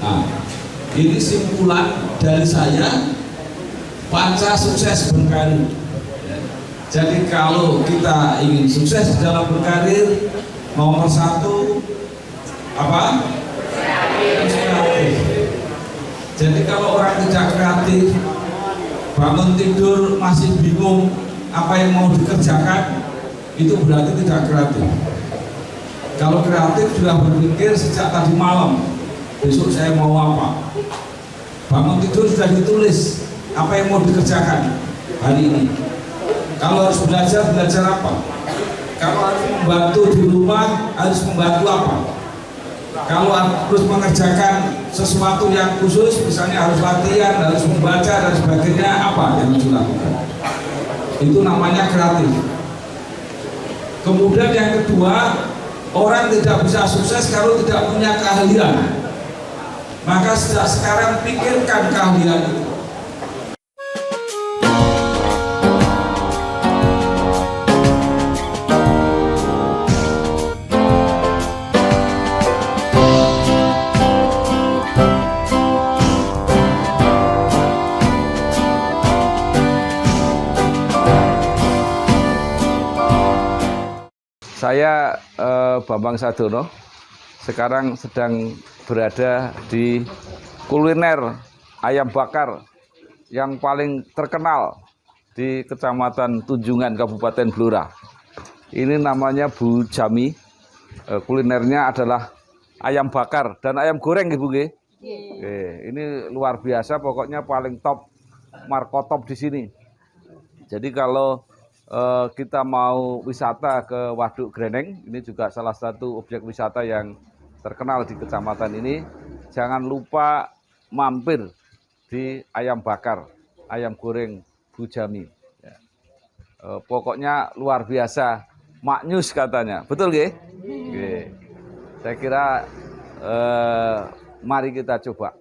Nah, ini simpulan dari saya, panca sukses berkarir. Jadi kalau kita ingin sukses dalam berkarir, nomor satu apa? Kreatif. Jadi kalau orang tidak kreatif, bangun tidur masih bingung apa yang mau dikerjakan, itu berarti tidak kreatif. Kalau kreatif sudah berpikir sejak tadi malam, besok saya mau apa. Bangun tidur sudah ditulis apa yang mau dikerjakan hari ini. Kalau harus belajar apa? Kalau harus membantu di rumah, harus membantu apa? Kalau harus mengerjakan sesuatu yang khusus, misalnya harus latihan, harus membaca dan sebagainya, apa yang harus dilakukan? Itu namanya kreatif. Kemudian yang kedua, orang tidak bisa sukses kalau tidak punya keahlian. Maka sejak sekarang pikirkan keahlian itu. Saya Bambang Sadono, sekarang sedang berada di kuliner ayam bakar yang paling terkenal di Kecamatan Tunjungan, Kabupaten Blora. Ini namanya Bu Jami. Kulinernya adalah ayam bakar dan ayam goreng, Ibu. Ini luar biasa, pokoknya paling top, markotop di sini. Jadi kalau kita mau wisata ke Waduk Greneng, ini juga salah satu objek wisata yang terkenal di kecamatan ini. Jangan lupa mampir di ayam bakar, ayam goreng Bu Jami. Pokoknya luar biasa, maknyus katanya, betul nggih? Saya kira mari kita coba.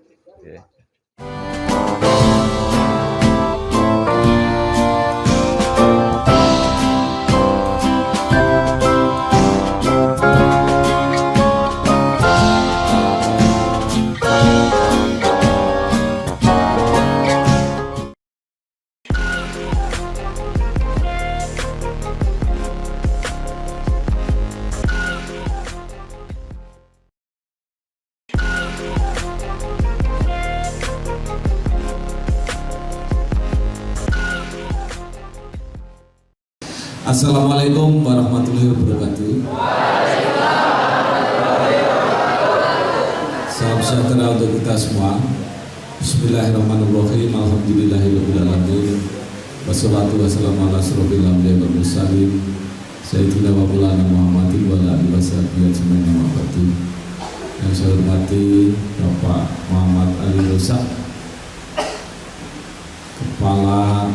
Assalamualaikum warahmatullahi wabarakatuh. Salam sejahtera untuk kita semua. Bismillahirrahmanirrahim. Alhamdulillahirabbil alamin. Wassalatu wassalamu ala asyrofil anbiya'i wal mursalin sayyidina wa maulana Muhammadin wa ala alihi washabihi ajmain. Yang saya hormati Bapak Muhammad Ali Rosak, Kepala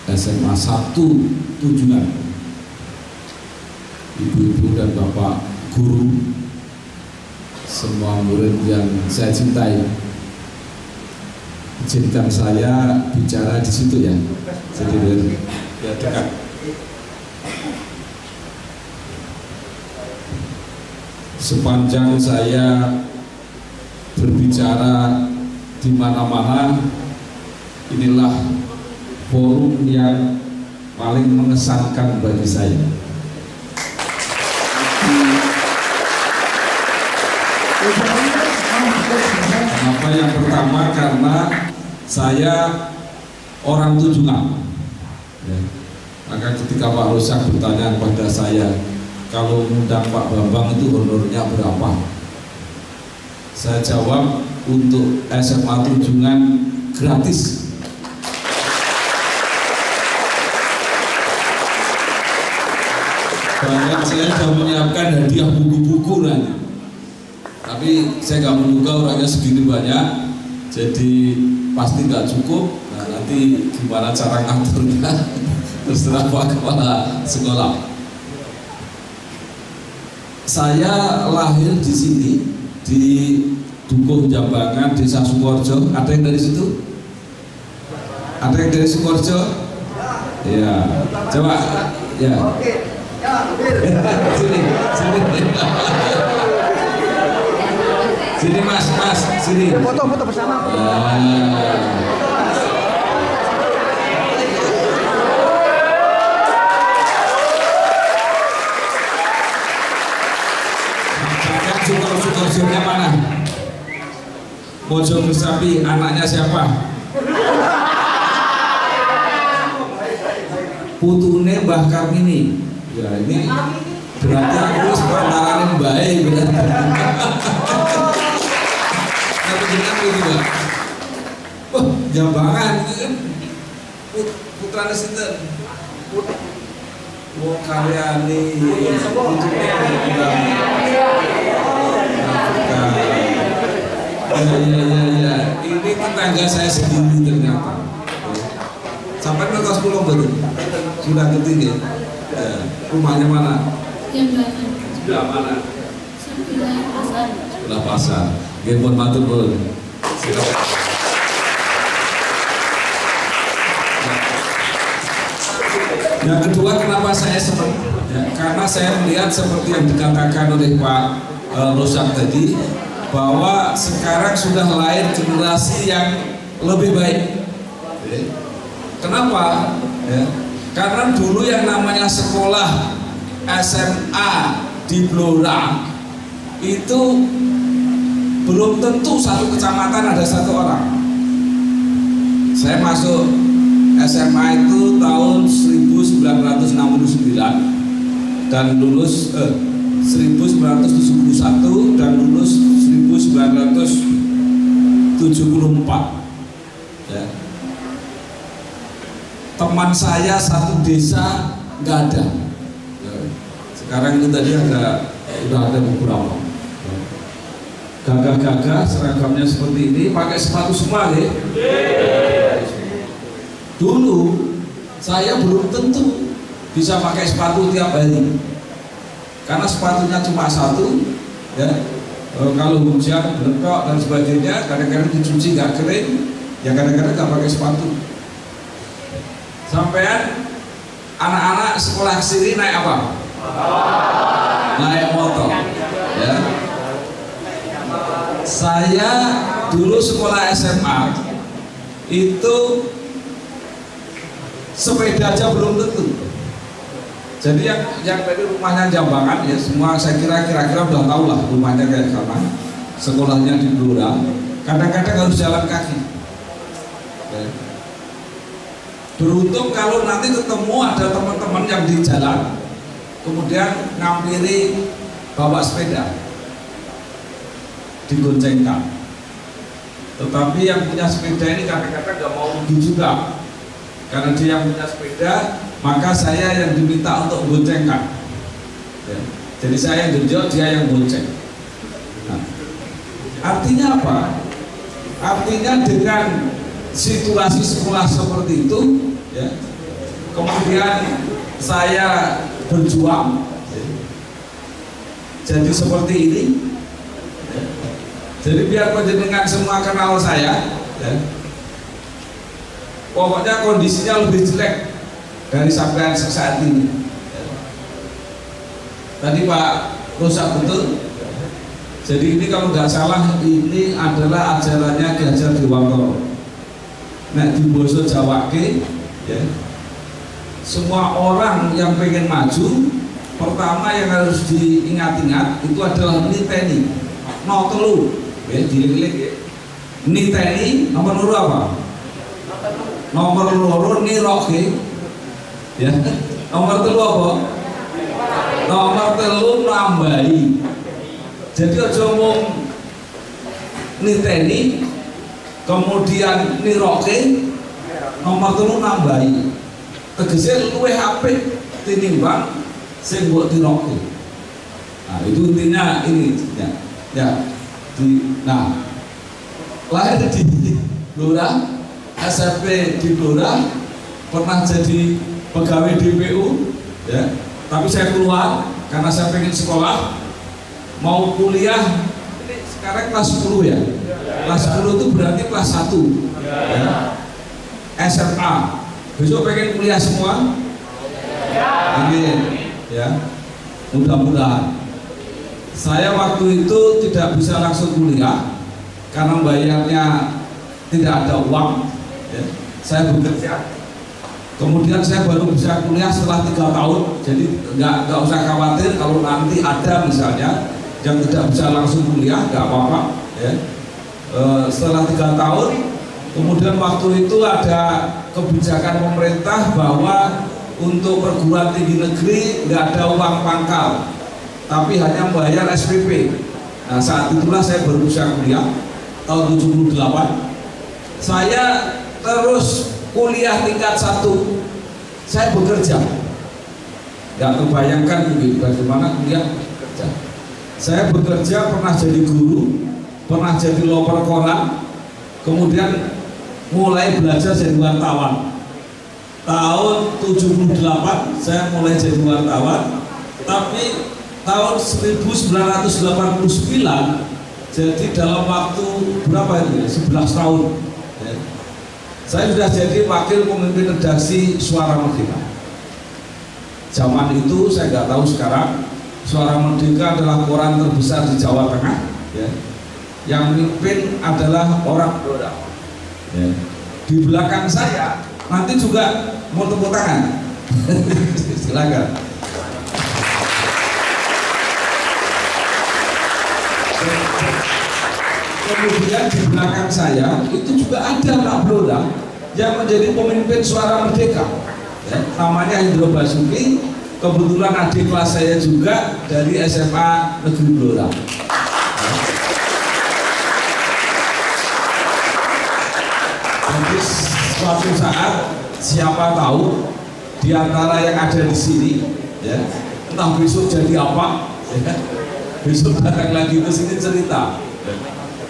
SMA 1 Tunjungan, ibu-ibu dan bapak guru, semua murid yang saya cintai. Izinkan saya bicara di situ ya, jadi biar dekat. Sepanjang saya berbicara di mana-mana, inilah forum yang paling mengesankan bagi saya. Kenapa? Yang pertama karena saya orang Tunjungan. Maka ketika Pak Rosak bertanya kepada saya, kalau mengundang Pak Bambang itu honornya berapa? Saya jawab, untuk SMA Tunjungan gratis. Bahkan saya sudah menyiapkan hadiah buku-buku nanti. Tapi saya nggak menduga orangnya segini banyak, jadi pasti nggak cukup. Nah, nanti gimana cara ngaturnya terserah Pak Kepala Sekolah. Saya lahir di sini, di Dukuh Jambangan, Desa Sukoharjo. Ada yang dari situ? Ada yang dari Sukoharjo? Ya, coba ya. Sini. Sini Mas, sini. Foto bersama. Syukur-syukurnya mana? Mojo Bersapi, anaknya siapa? Putune Mbah Karmini. Ya ini berarti aku sebenarnya baik berarti. Tapi kita itu Mbak. Wah, Jambangan itu kan putrane sinten? Wong karyane ya. Ini tetangga saya sendiri ternyata. Sampai nonton sekolah betul. Sudah ngerti ya? Rumahnya mana? Sebelah mana? Sebelah pasar. Gempon matur pun. Silakan. Yang kedua, kenapa saya senang? Ya, karena saya melihat seperti yang dikatakan oleh Pak Rosak tadi, bahwa sekarang sudah lahir generasi yang lebih baik. Kenapa? Ya, karena dulu yang namanya sekolah SMA di Blora itu belum tentu satu kecamatan ada satu orang. Saya masuk SMA itu tahun 1969 dan lulus 1971 dan lulus 1974. Ya. Teman saya satu desa nggak ada. Ya. Sekarang itu tadi udah ada beberapa. Gagah-gagah seragamnya seperti ini, pakai sepatu semua ya. Dulu saya belum tentu bisa pakai sepatu tiap hari karena sepatunya cuma satu ya. Kalau hujan berkok dan sebagainya kadang-kadang dicuci nggak kering ya, kadang-kadang nggak pakai sepatu. Sampean anak-anak sekolah sini naik apa? Naik motor ya. Saya dulu sekolah SMA itu sepeda aja belum tentu. Jadi yang tadi rumahnya Jambangan ya semua saya kira-kira udah tahu lah rumahnya kayak sama. Sekolahnya di Blora. Kadang-kadang harus jalan kaki. Ya. Beruntung kalau nanti ketemu ada teman-teman yang di jalan, kemudian ngampiri bawa sepeda, digoncengkan. Tetapi yang punya sepeda ini kadang-kadang nggak mau rugi juga. Karena dia yang punya sepeda, maka saya yang diminta untuk goncengkan. Ya. Jadi saya yang genjot, dia yang gonceng. Nah, artinya apa? Artinya dengan situasi sekolah seperti itu, ya, kemudian saya berjuang, ya, jadi seperti ini. Ya. Jadi biar panjenengan semua kenal saya. Ya. Pokoknya kondisinya lebih jelek dari sampean saat ini. Tadi Pak Rosak betul. Jadi ini kalau nggak salah ini adalah ajarannya Ki Hajar Dewantara. Nah di Boso Jawa ya, semua orang yang pengen maju, pertama yang harus diingat-ingat itu adalah niteni. No telu, ya dililik ya. Niteni nomor loro apa? Nomor loro niroke ya. Nomor telu apa? Nomor telu nambahi. Jadi aja ngomong niteni kemudian niroke, nomor telu nambahi. Tegese luwih apik tinimbang sing mbok tiroke. Nah, itu intinya ini ya. Nah, lahir di Blora, SMP di Blora, pernah jadi pegawai DPU ya, tapi saya keluar karena saya pengen sekolah, mau kuliah. Ini sekarang kelas 10 ya, kelas 10 itu berarti kelas 1 ya. SMA, besok pengen kuliah semua ingin ya, mudah-mudahan Saya waktu itu tidak bisa langsung kuliah karena bayarnya tidak ada uang. Ya. Saya bekerja. Kemudian saya baru bisa kuliah setelah 3 tahun. Jadi nggak usah khawatir kalau nanti ada misalnya yang tidak bisa langsung kuliah, nggak apa-apa. Ya. Setelah 3 tahun, kemudian waktu itu ada kebijakan pemerintah bahwa untuk perguruan tinggi negeri nggak ada uang pangkal, tapi hanya membayar SPP. Nah, saat itulah saya baru bisa kuliah tahun 78. Saya terus kuliah tingkat 1. Saya bekerja. Nggak terbayangkan bagaimana kuliah bekerja. Saya bekerja, pernah jadi guru, pernah jadi loper koran, kemudian mulai belajar jadi wartawan. Tahun 78 saya mulai jadi wartawan, tapi tahun 1989, jadi dalam waktu berapa itu? 11 tahun. Ya. Saya sudah jadi wakil pemimpin redaksi Suara Merdeka. Zaman itu saya nggak tahu sekarang, Suara Merdeka adalah koran terbesar di Jawa Tengah. Ya. Yang mimpin adalah orang Blora. Ya. Di belakang saya nanti juga mau tepuk tangan. Silakan. Kemudian di belakang saya itu juga ada Pak Blora yang menjadi pemimpin Suara Merdeka. Ya, namanya Indro Basuki. Kebetulan adik kelas saya juga dari SMA Negeri Blora. Jadi suatu saat siapa tahu di antara yang ada di sini, ya, entah besok jadi apa, ya, besok datang lagi ke sini cerita.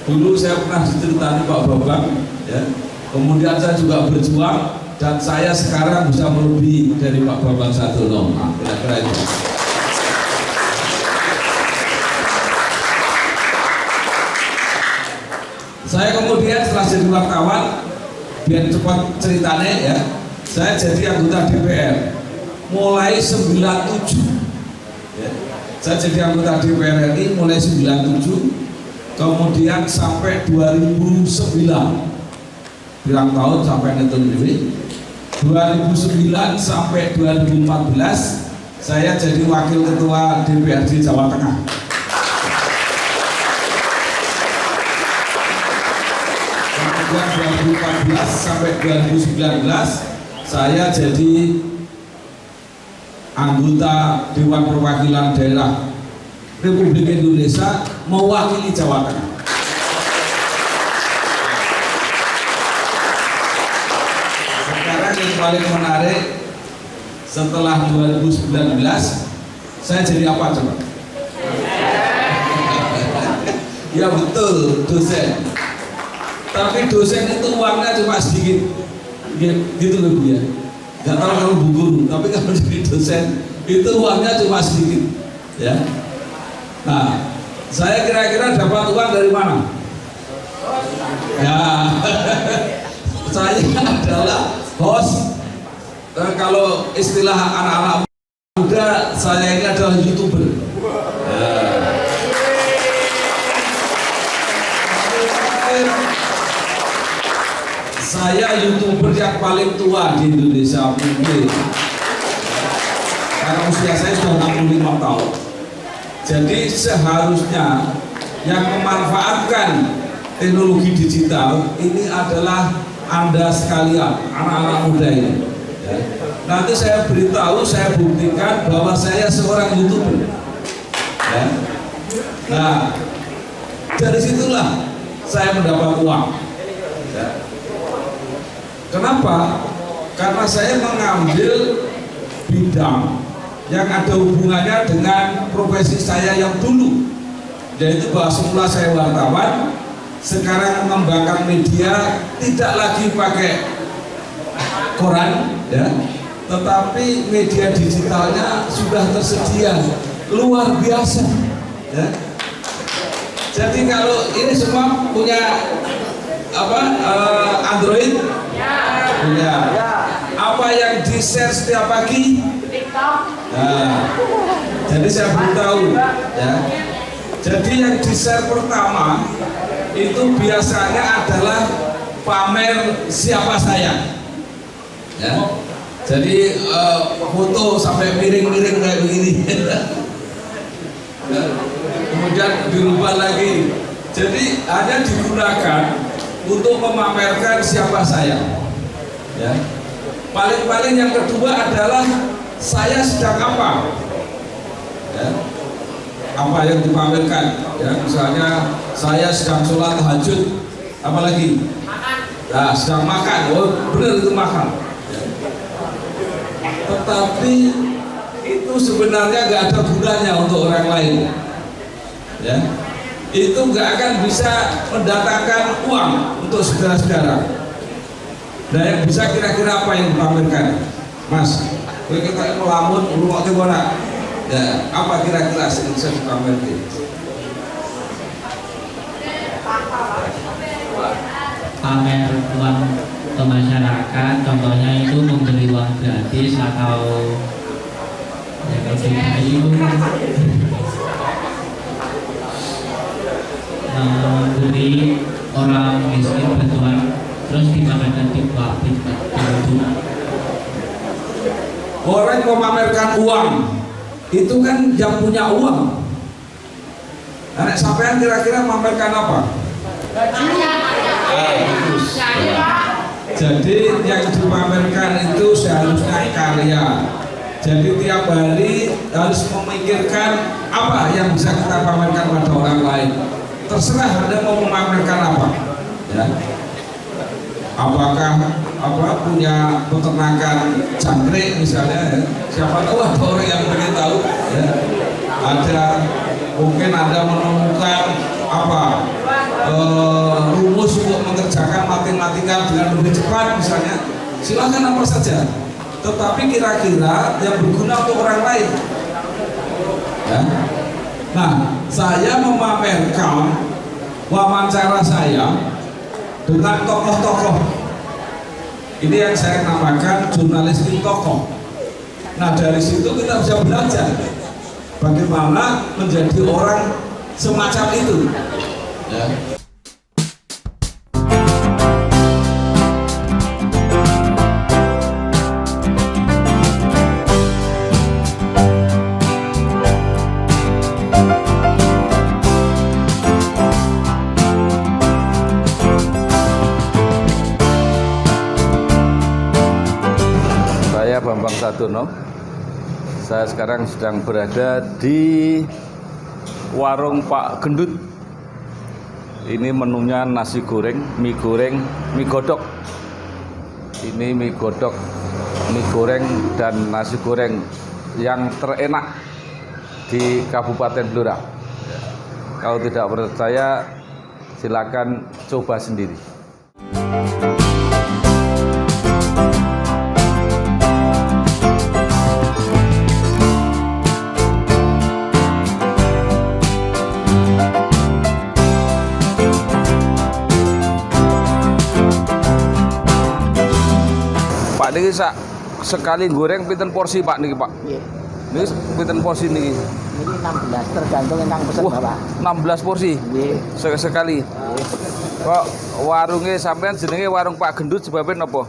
Dulu saya pernah diceritani Pak Bambang, ya, kemudian saya juga berjuang dan saya sekarang bisa melebihi dari Pak Bambang Sadiono. Nah, kira-kira itu. Saya kemudian setelah jadi wartawan, biar cepat ceritanya ya, saya jadi anggota DPR mulai 97. Ya. Saya jadi anggota DPR RI mulai 97, kemudian sampai 2009. Bilang tahun sampai ngitung ini. 2009 sampai 2014 saya jadi wakil ketua DPRD Jawa Tengah. Kemudian 2014 sampai 2019 saya jadi anggota Dewan Perwakilan Daerah Republik Indonesia mewakili Jawa Tengah. Sekarang yang paling menarik, setelah 2019 saya jadi apa coba? Ya betul, dosen. Tapi dosen itu uangnya cuma sedikit, gitu loh Bu ya. Gak tahu kalau Bu Guru, tapi kalau jadi dosen itu uangnya cuma sedikit, ya. Nah, saya kira-kira dapat uang dari mana? Ya, saya adalah host. Kalau istilah anak-anak muda, saya ini adalah YouTuber. Saya YouTuber yang paling tua di Indonesia mungkin. Karena usia saya sudah 65 tahun. Jadi seharusnya yang memanfaatkan teknologi digital ini adalah Anda sekalian, anak-anak muda ini. Ya. Nanti saya beritahu, saya buktikan bahwa saya seorang YouTuber. Ya. Nah, dari situlah saya mendapat uang. Ya. Kenapa? Karena saya mengambil bidang yang ada hubungannya dengan profesi saya yang dulu, yaitu bahwa semula saya wartawan, sekarang mengembangkan media, tidak lagi pakai koran, ya, tetapi media digitalnya sudah tersedia luar biasa, ya. Jadi kalau ini semua punya apa, Android? Punya. Apa yang di share setiap pagi? TikTok. Nah, jadi saya belum tahu, ya. Jadi yang di share pertama itu biasanya adalah pamer siapa saya, ya. Jadi foto sampai miring-miring kayak begini. Kemudian dirubah lagi. Jadi hanya digunakan untuk memamerkan siapa saya, ya. Paling-paling yang kedua adalah saya sedang apa, ya. Apa yang dipamerkan, ya, misalnya saya sedang sholat tahajud, apalagi nah, sedang makan, oh benar itu makan, ya. Tetapi itu sebenarnya nggak ada gunanya untuk orang lain, ya. Itu nggak akan bisa mendatangkan uang untuk saudara-saudara. Nah, yang bisa kira-kira apa yang dipamerkan, Mas? Kita melamun, lu waktu mana? Ya, apa kira-kira yang bisa dipamerkan? Pamer uang ke masyarakat, contohnya itu memberi uang gratis atau ya, kayu, memberi orang miskin bantuan, terus dimamerkan di bawah itu. Orang memamerkan uang itu kan yang punya uang. Anak sampean kira-kira memamerkan apa? Jadi yang dipamerkan itu seharusnya karya. Jadi tiap hari harus memikirkan apa yang bisa kita pamerkan pada orang lain. Terserah Anda mau memamerkan apa, ya. Apakah punya peternakan jangkrik misalnya, ya. Siapa tahu ada orang yang pengen tahu, ya. Ada mungkin Anda menemukan rumus untuk mengerjakan matematika dengan lebih cepat misalnya, silakan apa saja, tetapi kira-kira yang berguna untuk orang lain, ya. Nah, saya memamerkan wawancara saya dengan tokoh-tokoh. Ini yang saya namakan jurnalistik tokoh. Nah, dari situ kita bisa belajar bagaimana menjadi orang semacam itu, ya. Saya Bambang Sadono. Saya sekarang sedang berada di warung Pak Gendut. Ini menunya nasi goreng, mie godok. Ini mie godok, mie goreng dan nasi goreng yang terenak di Kabupaten Blora. Kalau tidak percaya, silakan coba sendiri. Pak niki sekali goreng pinten porsi Pak niki Pak? Nggih. Niki pinten porsi niki? Ini 16 tergantung yang pesen Wah, Bapak. 16 porsi. Nggih. Sekali. Kok warungnya sampean jenenge warung Pak Gendut sebabnya napa?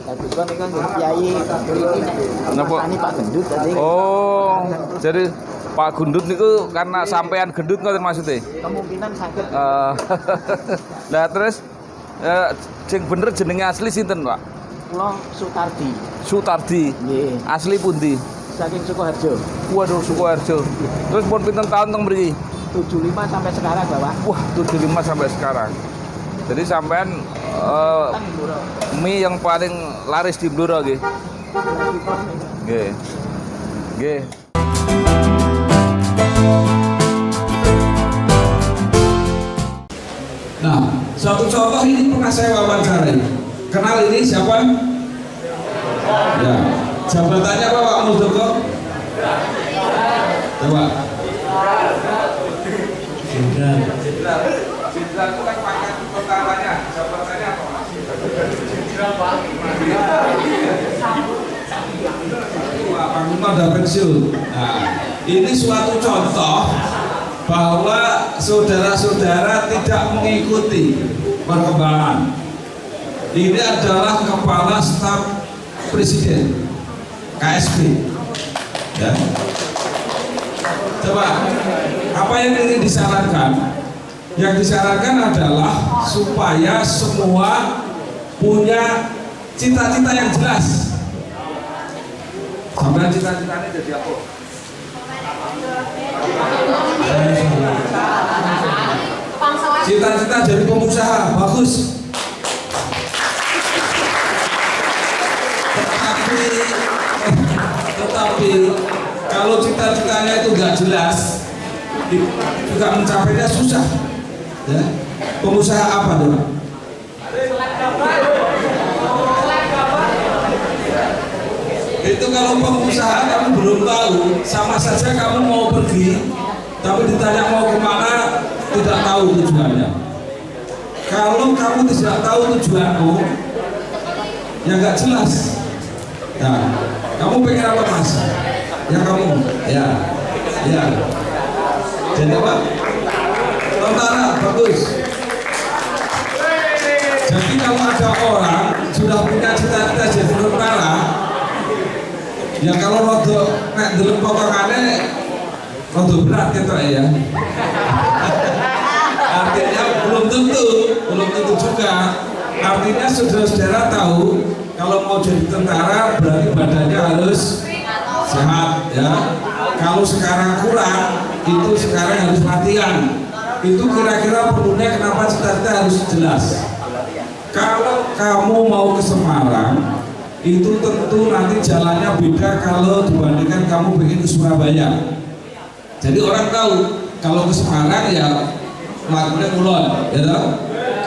Dadi kon niku nggih kiai mriki Napa? nek Pak Gendut tadi. Oh, jadi Pak Gendut niku karena sampean gendut ngoten maksudnya? Kemungkinan saged Nah terus sing bener jenenge asli sinten Pak? kula Sutardi. Sutardi. Nggih. Asli pundi? Saking Sukoharjo. Waduh, Sukoharjo. Terus pun pinten tahun teng mriki? 75 sampai sekarang Bapak. Wah, 75 sampai sekarang. Jadi sampean mie yang paling laris di Blora nggih. Nggih. Nggih. Nah, suatu contoh ini pernah saya wawancarai. Kenal ini siapa? Ya, jabatannya apa Pak Muldoko? Coba. Jenderal. Jenderal itu kan pangkat pertamanya, jabatannya apa Mas? Jenderal Pak. Panglima udah pensiun. Nah, ini suatu contoh bahwa saudara-saudara tidak mengikuti perkembangan. Ini adalah Kepala Staf Presiden KSP. Ya. Coba, apa yang ingin disarankan? Yang disarankan adalah supaya semua punya cita-cita yang jelas. Sampai cita-citanya jadi apa? Cita-cita jadi pengusaha, bagus. Tetapi kalau cita-citanya itu nggak jelas, juga mencapainya susah. Ya. Pengusaha apa dong? Itu kalau pengusaha kamu belum tahu, sama saja kamu mau pergi, tapi ditanya mau kemana, tidak tahu tujuannya. Kalau kamu tidak tahu tujuanmu, ya nggak jelas. Nah, kamu pengen apa mas? Ya kamu, ya. Jadi apa? Tentara, bagus. Jadi kalau ada orang sudah punya cita-cita jadi tentara, ya kalau rodo nek delok potongannya rodo berat gitu ya. Artinya belum tentu juga. Artinya saudara-saudara tahu kalau mau jadi tentara berarti badannya harus sehat ya. Kalau sekarang kurang, itu sekarang harus latihan. Itu kira-kira perlunya kenapa cita-cita harus jelas. Kalau kamu mau ke Semarang, itu tentu nanti jalannya beda kalau dibandingkan kamu ingin ke Surabaya. Jadi orang tahu kalau ke Semarang ya melakukan ulon, ya toh?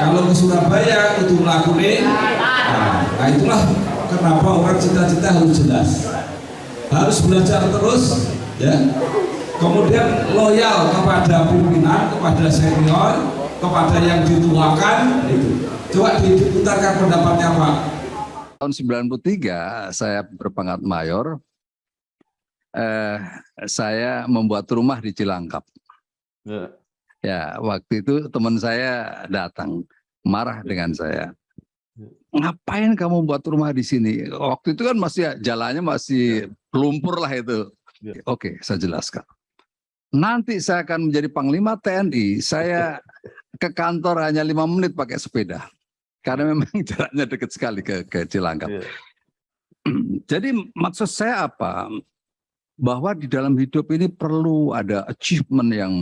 Kalau ke Surabaya itu melakukan. Nah itulah kenapa orang cita-cita harus jelas, harus belajar terus, ya. Kemudian loyal kepada pimpinan, kepada senior, kepada yang dituakan itu. Coba diputarkan pendapatnya Pak. Tahun 93 saya berpangkat mayor, saya membuat rumah di Cilangkap. Ya, waktu itu teman saya datang marah dengan saya. Ngapain kamu buat rumah di sini? Waktu itu kan masih jalannya masih lumpur lah itu. Oke, saya jelaskan. Nanti saya akan menjadi Panglima TNI, saya ke kantor hanya 5 menit pakai sepeda. Karena memang jaraknya dekat sekali ke Cilangkap. Jadi maksud saya apa? Bahwa di dalam hidup ini perlu ada achievement yang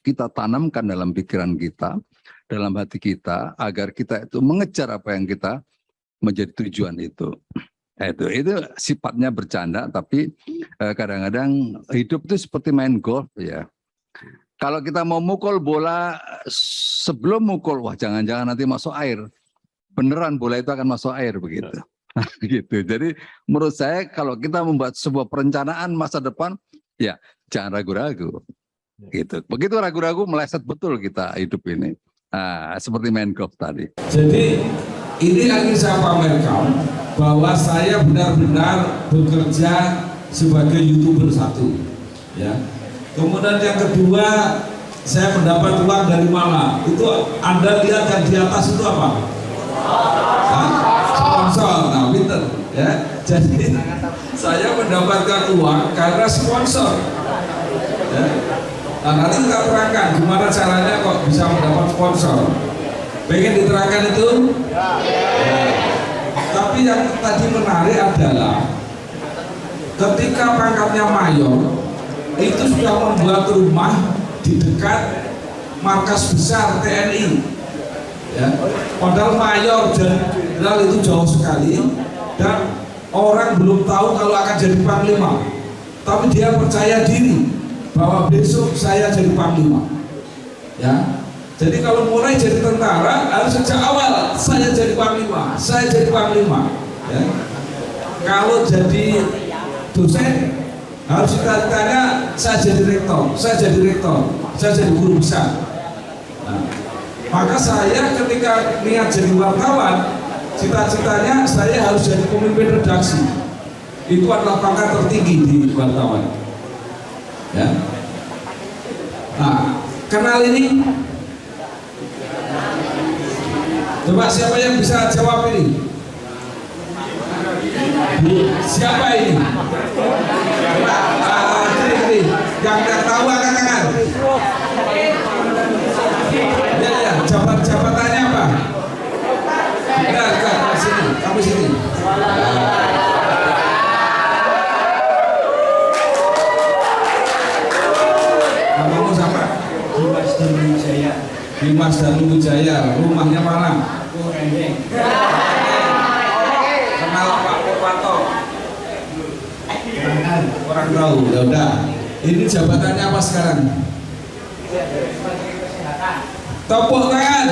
kita tanamkan dalam pikiran kita, dalam hati kita, agar kita itu mengejar apa yang kita menjadi tujuan itu. Itu sifatnya bercanda, tapi kadang-kadang hidup itu seperti main golf ya. Kalau kita mau mukul bola, sebelum mukul, wah jangan-jangan nanti masuk air. Beneran bola itu akan masuk air begitu. Gitu. Jadi menurut saya kalau kita membuat sebuah perencanaan masa depan, ya jangan ragu-ragu. Gitu. Begitu ragu-ragu meleset betul kita hidup ini. Nah, seperti main golf tadi. Jadi ini yang saya pamerkan bahwa saya benar-benar bekerja sebagai YouTuber satu. Ya. Kemudian yang kedua, saya mendapat uang dari mana? Itu Anda lihat yang di atas itu apa? Sponsor. Nah, pinter ya. Jadi saya mendapatkan uang karena sponsor. Ya. Nah, nanti kita terangkan gimana caranya kok bisa mendapat sponsor. Pengen diterangkan itu? Ya. Tapi yang tadi menarik adalah ketika pangkatnya mayor itu sudah membuat rumah di dekat markas besar TNI. Ya. Padahal mayor dan jenderal itu jauh sekali dan orang belum tahu kalau akan jadi panglima. Tapi dia percaya diri bahwa besok saya jadi panglima. Ya. Jadi kalau mulai jadi tentara harus sejak awal saya jadi panglima, saya jadi panglima. Ya. Kalau jadi dosen harus ditanya saya jadi rektor, saya jadi rektor, saya jadi guru besar. Nah, maka saya ketika niat jadi wartawan, cita-citanya saya harus jadi pemimpin redaksi. Itu adalah pangkat tertinggi di wartawan. Ya. Nah, kenal ini? Coba siapa yang bisa jawab ini? Siapa ini? Ini yang tidak tahu angkat tangan. Ya, jabatannya apa? Enggak, sini, kamu sini. Namamu siapa? Dimas Danwijaya. Dimas Danwijaya. Rumahnya mana? Kenal Pak Purwanto? Orang tahu. Ya udah. Ini jabatannya apa sekarang? Tepuk tangan.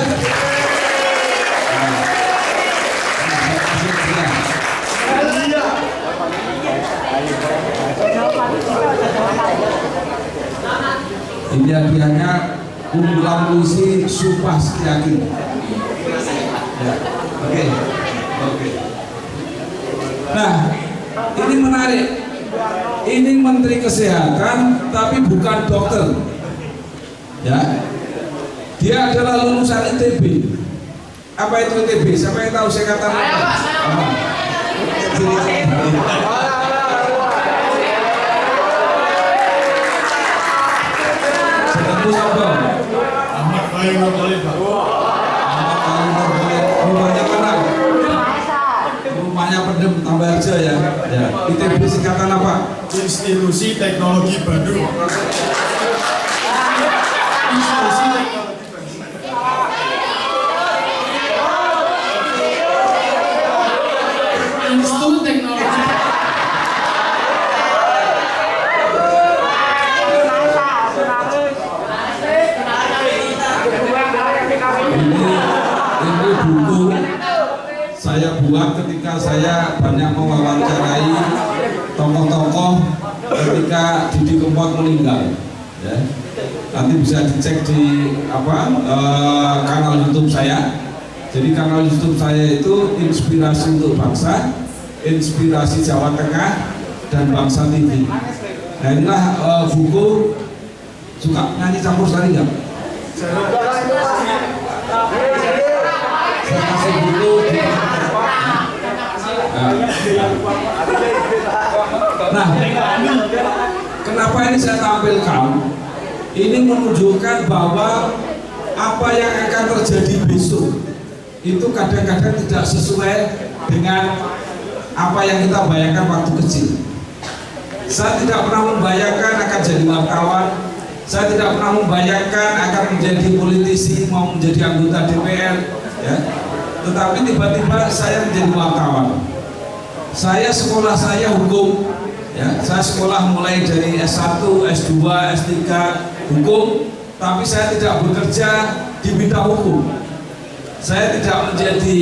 Ini hadiahnya unggulan puisi Sumpah Setiakin. Ya, oke. Nah, ini menarik. Ini Menteri Kesehatan, tapi bukan dokter. Ya, dia adalah lulusan ITB. Apa itu ITB? Siapa yang tahu singkatan apa? Ahmad Bayu Nurbalit, Pak. Rumahnya mana? Rumahnya Pendem tambah aja ya. ITB singkatan apa? Institusi Teknologi Bandung. Institusi Teknologi. Ini buku saya buat ketika saya banyak mewawancarai tokoh-tokoh ketika Didi Kempot meninggal. Ya. Nanti bisa dicek di kanal YouTube saya. Jadi kanal YouTube saya itu Inspirasi untuk Bangsa, Inspirasi Jawa Tengah, dan Bangsa TV. Nah inilah buku. Suka nyanyi campur sari nggak? Saya kasih buku di nah, kenapa ini saya tampilkan? Ini menunjukkan bahwa apa yang akan terjadi besok itu kadang-kadang tidak sesuai dengan apa yang kita bayangkan waktu kecil. Saya tidak pernah membayangkan akan jadi wartawan. Saya tidak pernah membayangkan akan menjadi politisi, mau menjadi anggota DPR, ya. Tetapi tiba-tiba saya menjadi wartawan. Saya sekolah saya hukum, ya. Saya sekolah mulai dari S1, S2, S3 hukum, tapi saya tidak bekerja di bidang hukum. Saya tidak menjadi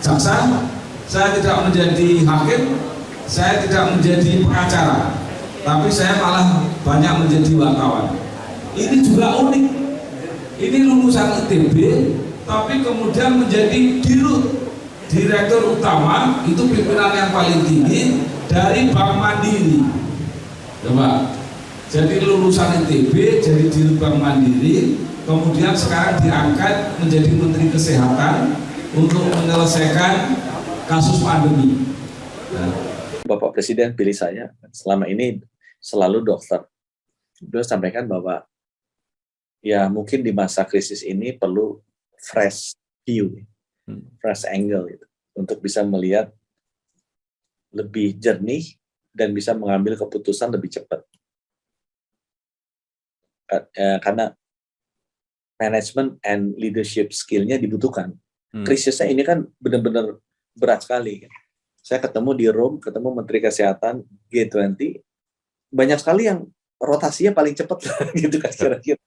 jaksa, saya tidak menjadi hakim, saya tidak menjadi pengacara. Tapi saya malah banyak menjadi wartawan. Ini juga unik. Ini lulusan ITB, tapi kemudian menjadi dirut, direktur utama, itu pimpinan yang paling tinggi dari Bank Mandiri. Coba. Jadi lulusan ITB, jadi dirut Bank Mandiri, kemudian sekarang diangkat menjadi Menteri Kesehatan untuk menyelesaikan kasus pandemi. Nah. Bapak Presiden pilih saya, selama ini selalu dokter. Beliau sampaikan bahwa ya mungkin di masa krisis ini perlu fresh view, fresh angle gitu, untuk bisa melihat lebih jernih dan bisa mengambil keputusan lebih cepat. Karena management and leadership skill-nya dibutuhkan. Krisisnya ini kan benar-benar berat sekali. Saya ketemu di Rome, ketemu Menteri Kesehatan G20, banyak sekali yang rotasinya paling cepat gitu kan kira-kira.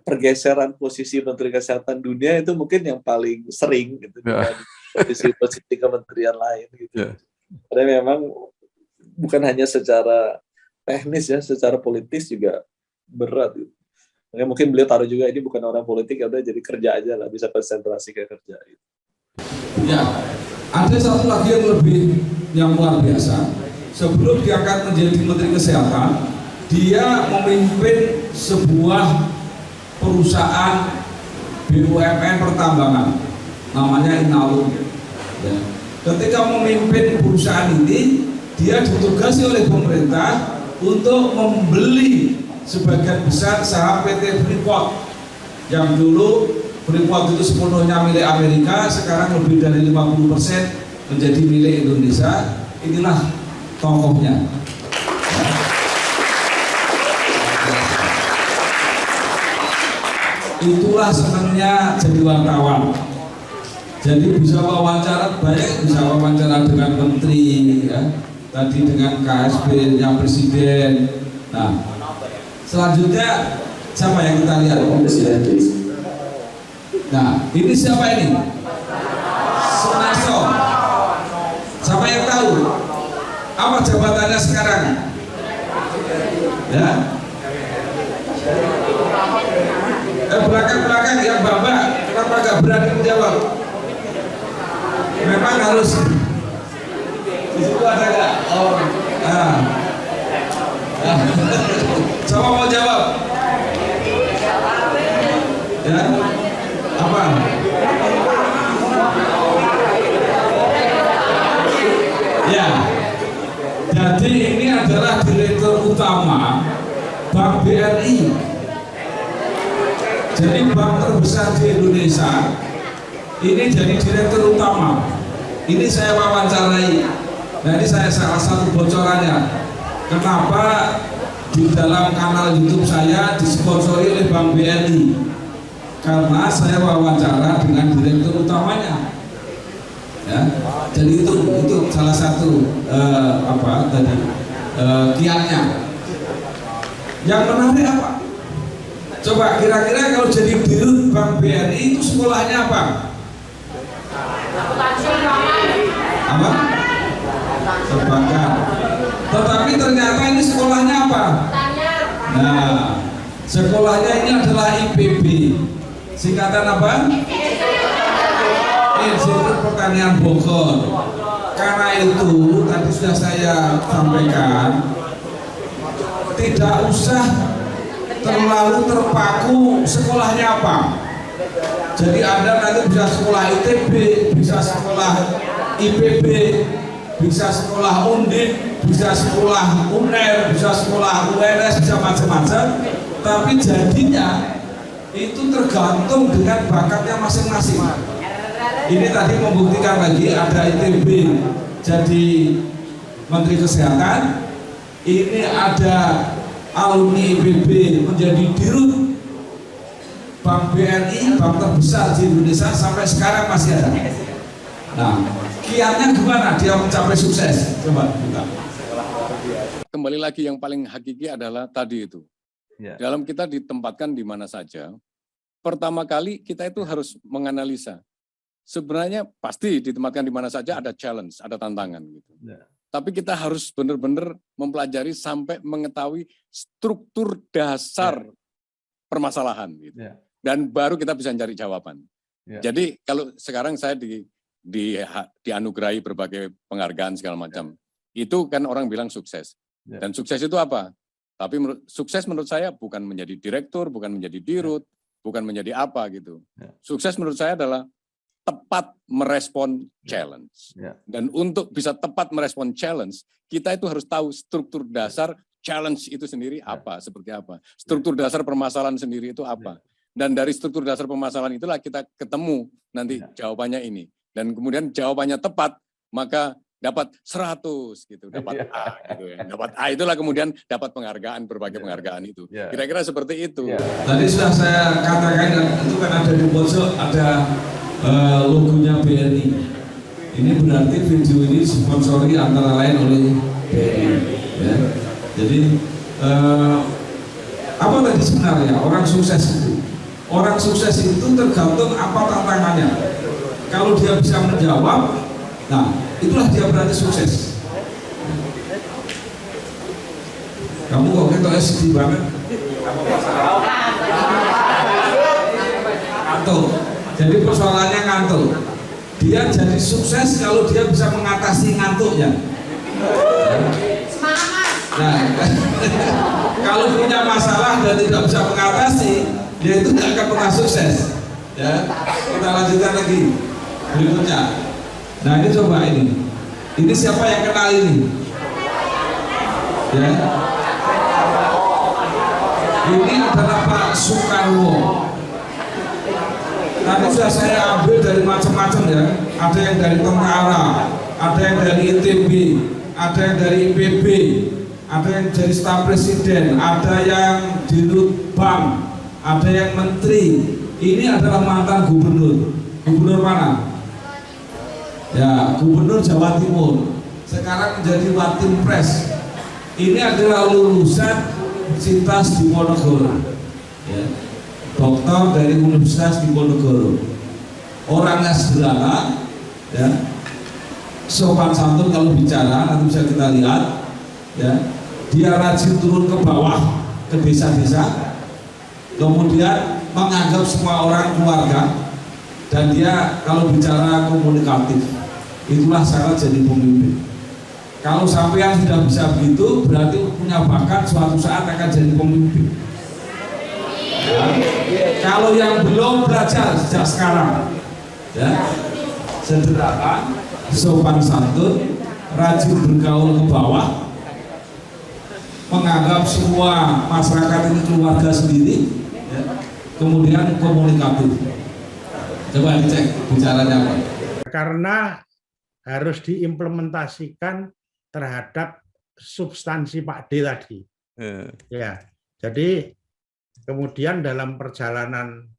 Pergeseran posisi Menteri Kesehatan dunia itu mungkin yang paling sering gitu dari posisi kementerian lain gitu. Karena memang bukan hanya secara teknis ya, secara politis juga berat gitu. Makanya mungkin beliau taruh juga ini bukan orang politik, ya udah jadi kerja aja lah, bisa konsentrasi ke kerja gitu. Ya, ada satu lagi yang luar biasa. Sebelum diangkat menjadi Menteri Kesehatan, dia memimpin sebuah perusahaan BUMN pertambangan, namanya Inalum. Ya. Ketika memimpin perusahaan ini, dia ditugasi oleh pemerintah untuk membeli sebagian besar saham PT Freeport. Yang dulu Freeport itu sepenuhnya milik Amerika, sekarang lebih dari 50% menjadi milik Indonesia. Inilah tokohnya. Itulah senangnya jadi wartawan. Jadi bisa wawancara, banyak bisa wawancara dengan menteri, ya. Tadi dengan KSB-nya presiden. Nah, selanjutnya siapa yang kita lihat? Nah, ini siapa ini? Sunarso. Siapa yang tahu? Apa jabatannya sekarang? Ya. Belakang-belakang yang bapak, kenapa gak berani menjawab? Memang harus. Di situ ada gak? Oh, Coba mau jawab? Ya, apa? Ya, jadi ini adalah direktur utama Bank BRI. Jadi bank terbesar di Indonesia. Ini jadi direktur utama. Ini saya wawancarai. Nah, ini saya salah satu bocorannya. Kenapa di dalam kanal YouTube saya disponsori oleh Bank BRI? Karena saya wawancara dengan direktur utamanya. Ya, jadi itu salah satu kiatnya. Yang menarik apa? Coba kira-kira kalau jadi dirut Bank BRI itu sekolahnya apa? Apa? Perbankan. Tetapi ternyata ini sekolahnya apa? Nah, sekolahnya ini adalah IPB. Singkatan apa? Institut Pertanian Bogor. Karena itu tadi sudah saya sampaikan, tidak usah terlalu terpaku sekolahnya apa. Jadi Anda nanti bisa sekolah ITB, bisa sekolah IPB, bisa sekolah Undip, bisa sekolah UNER, bisa sekolah UNS, bisa macam-macam. Tapi jadinya itu tergantung dengan bakatnya masing-masing. Ini tadi membuktikan lagi ada ITB jadi Menteri Kesehatan, ini ada alumni IPB menjadi dirut Bank BRI, bank terbesar di Indonesia, sampai sekarang masih ada. Nah, kiatnya gimana dia mencapai sukses? Coba kita. Kembali lagi yang paling hakiki adalah tadi itu. Dalam kita ditempatkan di mana saja, pertama kali kita itu harus menganalisa. Sebenarnya pasti ditempatkan di mana saja ada challenge, ada tantangan gitu. Tapi kita harus benar-benar mempelajari sampai mengetahui struktur dasar permasalahan gitu. Dan baru kita bisa mencari jawaban. Jadi kalau sekarang saya dianugerahi berbagai penghargaan segala macam, itu kan orang bilang sukses. Dan sukses itu apa? Tapi sukses menurut saya bukan menjadi direktur, bukan menjadi dirut, bukan menjadi apa gitu. Sukses menurut saya adalah tepat merespon challenge. Dan untuk bisa tepat merespon challenge, kita itu harus tahu struktur dasar challenge itu sendiri apa, seperti apa. Struktur dasar permasalahan sendiri itu apa. Dan dari struktur dasar permasalahan itulah kita ketemu nanti jawabannya ini. Dan kemudian jawabannya tepat, maka dapat 100 gitu, dapat A gitu ya. Dapat A itulah kemudian dapat penghargaan, berbagai penghargaan itu. Kira-kira seperti itu. Tadi sudah saya katakan, itu kan ada di pojok, ada logonya BRI. Ini berarti video ini disponsori antara lain oleh BRI. Ya. Jadi apa tadi sebenarnya orang sukses itu? Orang sukses itu tergantung apa tantangannya. Kalau dia bisa menjawab, nah itulah dia berarti sukses. Kamu kok ketoknya sedih banget? Ngantuk. Jadi persoalannya ngantuk. Dia jadi sukses kalau dia bisa mengatasi ngantuknya. Nah, kalau punya masalah dan tidak bisa mengatasi, dia itu tidak akan pernah sukses. Ya, kita lanjutkan lagi berikutnya. Nah, ini coba ini. Ini siapa yang kenal ini? Ya. Ini adalah Pak Soekarwo. Tadi sudah saya ambil dari macam-macam ya. Ada yang dari tentara, ada yang dari ITB, ada yang dari IPB, ada yang dari staf presiden, ada yang dirut bank, ada yang menteri. Ini adalah mantan gubernur. Gubernur mana? Ya, Gubernur Jawa Timur. Sekarang menjadi Watimpres. Ini adalah lulusan Universitas Diponegoro. Ya. Dokter dari Universitas Diponegoro. Orangnya sederhana, ya. Sopan santun kalau bicara, nanti bisa kita lihat. Ya. Dia rajin turun ke bawah, ke desa-desa. Kemudian menganggap semua orang keluarga. Dan dia kalau bicara komunikatif, itulah syarat jadi pemimpin. Kalau sampean sudah bisa begitu, berarti punya bakat suatu saat akan jadi pemimpin. Ya. Kalau yang belum, belajar sejak sekarang. Ya. Sederhana, sopan santun, rajin bergaul ke bawah, menganggap semua masyarakat ini keluarga sendiri, ya. Kemudian komunikatif. Coba dicek bicaranya apa. Karena harus diimplementasikan terhadap substansi Pak D tadi. Ya, jadi kemudian dalam perjalanan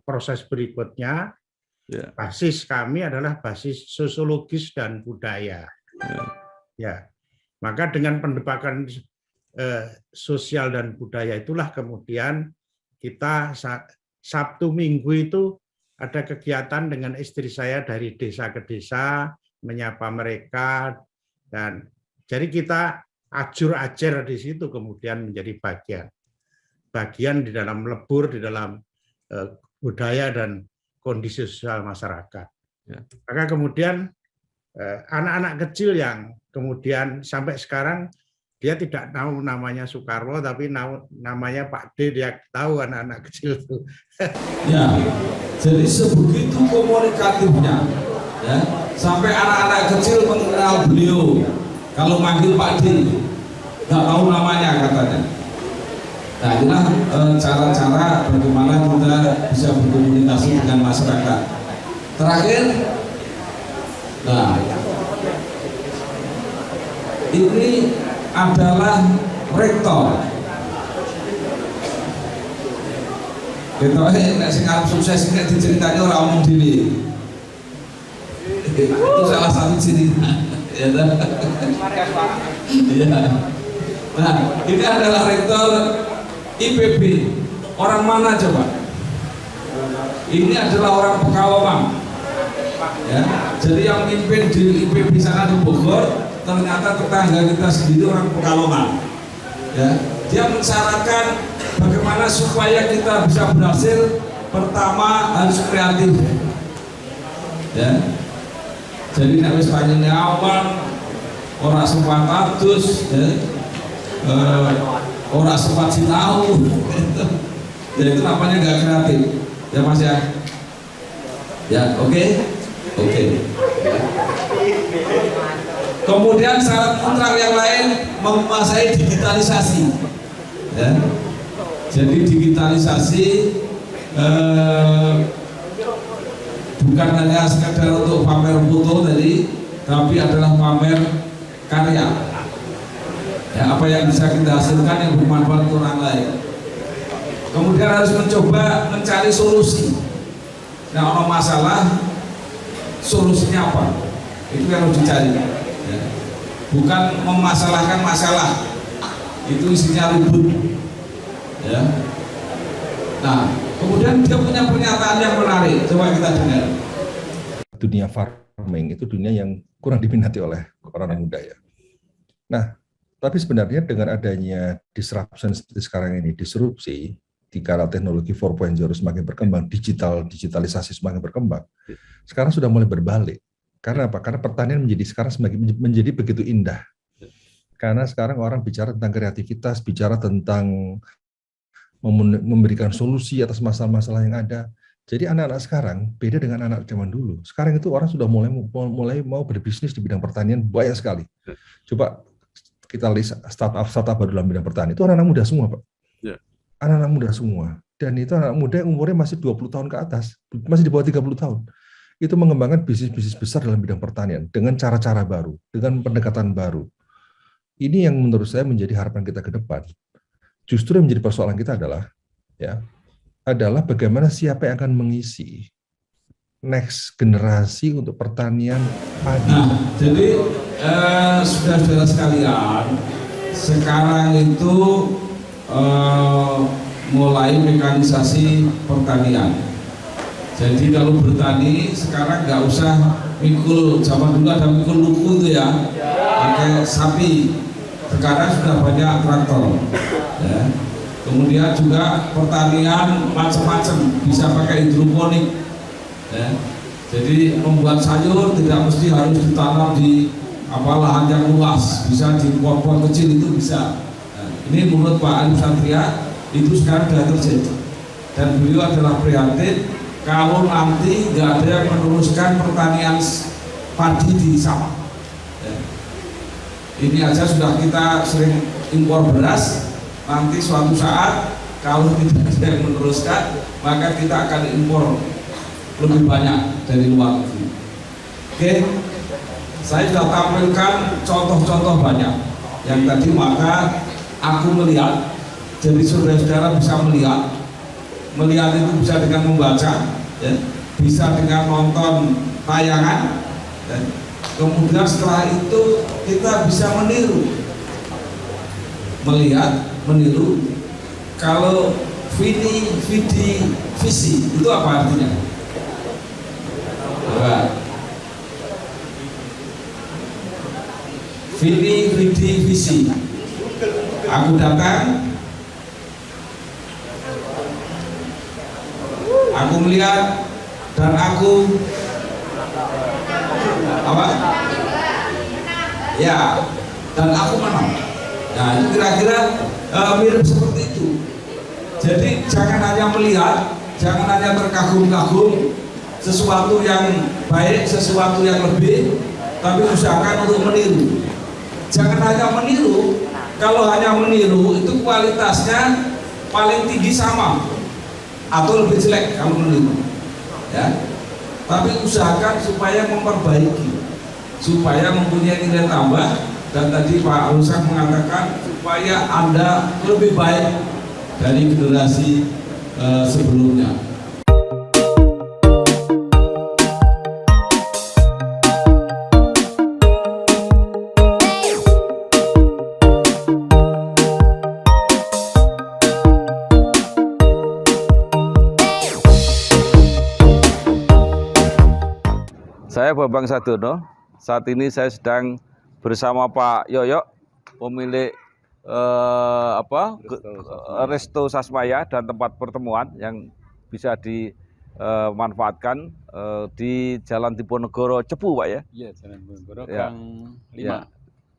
proses berikutnya, basis kami adalah basis sosiologis dan budaya. Ya, maka dengan pendekatan sosial dan budaya itulah kemudian kita Sabtu Minggu itu ada kegiatan dengan istri saya dari desa ke desa, menyapa mereka, dan jadi kita ajur-ajar di situ kemudian menjadi bagian di dalam lebur, di dalam budaya dan kondisi sosial masyarakat. Maka kemudian anak-anak kecil yang kemudian sampai sekarang dia tidak tahu namanya Soekarwo, tapi namanya Pak D, dia tahu anak-anak kecil itu. Ya, jadi sebegitu komunikatifnya, ya, sampai anak-anak kecil mengenal beliau. Kalau manggil Pak D, nggak tahu namanya katanya. Nah, inilah cara-cara bagaimana kita bisa berkomunikasi dengan masyarakat. Terakhir, nah, ini adalah rektor. Rektor ini sing arep sukses ini diceritanya orang omong dhewe. Itu salah satu ciri. Ya, nah, ini adalah rektor IPB. Orang mana coba? Ini adalah orang Pekalongan. Ya, jadi yang mimpin di IPB sana di Bogor, ternyata tetangga kita sendiri orang Pekalongan. Ya, dia mensyaratkan bagaimana supaya kita bisa berhasil. Pertama harus kreatif. Ya, jadi nek wis panjenengan awal ora sempat adus, ya, ora sempat sinau, ya itu namanya nggak kreatif, ya Mas ya. Ya, oke. Kemudian syarat mutlak yang lain menguasai digitalisasi. Ya. Jadi digitalisasi bukan hanya sekedar untuk pamer foto tadi, tapi adalah pamer karya. Ya, apa yang bisa kita hasilkan yang bermanfaat untuk orang lain. Kemudian harus mencoba mencari solusi. Nah, kalau masalah, solusinya apa? Itu yang harus dicari. Ya. Bukan memasalahkan masalah, itu isinya ribut. Ya. Nah, kemudian dia punya pernyataan yang menarik. Coba kita dengar. Dunia farming itu dunia yang kurang diminati oleh orang muda ya. Nah, tapi sebenarnya dengan adanya disruption seperti sekarang ini, disrupsi, di kala teknologi 4.0 semakin berkembang, digitalisasi semakin berkembang, sekarang sudah mulai berbalik. Karena apa? Karena pertanian sekarang semakin menjadi begitu indah. Karena sekarang orang bicara tentang kreativitas, bicara tentang memberikan solusi atas masalah-masalah yang ada. Jadi anak-anak sekarang beda dengan anak zaman dulu. Sekarang itu orang sudah mulai mau berbisnis di bidang pertanian banyak sekali. Coba kita lihat startup baru dalam bidang pertanian itu anak-anak muda semua, Pak. Anak-anak muda semua. Dan itu anak muda yang umurnya masih 20 tahun ke atas, masih di bawah 30 tahun. Itu mengembangkan bisnis-bisnis besar dalam bidang pertanian dengan cara-cara baru, dengan pendekatan baru. Ini yang menurut saya menjadi harapan kita ke depan. Justru yang menjadi persoalan kita adalah bagaimana siapa yang akan mengisi next generasi untuk pertanian padi. Nah, jadi saudara-saudara sekalian, sekarang itu mulai mekanisasi pertanian. Jadi kalau bertani sekarang nggak usah mikul, zaman dulu ada mikul luku itu ya, pakai sapi. Sekarang sudah banyak traktor. Ya. Kemudian juga pertanian macam-macam, bisa pakai hidroponik. Ya. Jadi membuat sayur tidak mesti harus ditanam di lahan yang luas, bisa di pot-pot kecil itu bisa. Nah, ini menurut Pak Alif Satria itu sekarang sudah terjadi. Dan beliau adalah prihatin kalau nanti nggak ada yang meneruskan pertanian padi di sawah. Ya. Ini aja sudah kita sering impor beras. Nanti suatu saat kalau tidak ada yang meneruskan, maka kita akan impor lebih banyak dari luar negeri. Oke, saya sudah tampilkan contoh-contoh banyak yang tadi, maka aku melihat, jadi saudara-saudara bisa melihat itu bisa dengan membaca, ya, bisa dengan nonton tayangan, ya. Kemudian setelah itu kita bisa meniru, meniru. Kalau visi itu apa artinya? Visi. Aku datang, aku melihat, dan aku apa? Ya, dan aku menang. Nah, itu kira-kira mirip seperti itu. Jadi jangan hanya melihat, jangan hanya terkagum-kagum sesuatu yang baik, sesuatu yang lebih, tapi usahakan untuk meniru. Jangan hanya meniru. Kalau hanya meniru itu kualitasnya paling tinggi sama atau lebih jelek kalau meniru. Ya. Tapi usahakan supaya memperbaiki, supaya mempunyai nilai tambah. Dan tadi Pak Rusak mengatakan supaya Anda lebih baik dari generasi sebelumnya. Saya Bambang Sadono. Saat ini saya sedang bersama Pak Yoyo, pemilik Resto Sasmaya dan tempat pertemuan yang bisa dimanfaatkan di Jalan Diponegoro Cepu, Pak ya? Iya, Jalan Diponegoro Gang 5. Ya,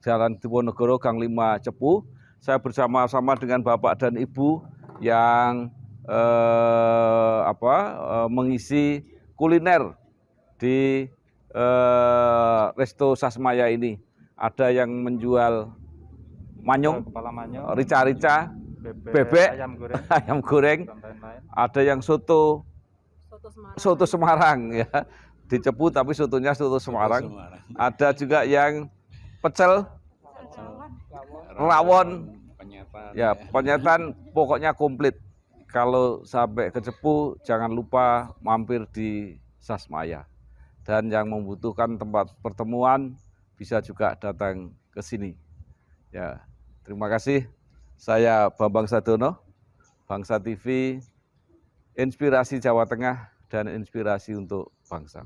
Jalan Diponegoro Gang 5 Cepu. Saya bersama-sama dengan Bapak dan Ibu yang mengisi kuliner di Resto Sasmaya ini. Ada yang menjual manyung, rica-rica, bebek, ayam goreng, ada yang soto Semarang ya, di Cepu tapi sotonya soto Semarang. Ada juga yang pecel, rawon, ya penyetan, pokoknya komplit. Kalau sampai ke Cepu jangan lupa mampir di Sasmaya. Dan yang membutuhkan tempat pertemuan bisa juga datang ke sini. Ya, terima kasih. Saya Bambang Sadono, Bangsa TV, inspirasi Jawa Tengah dan inspirasi untuk bangsa.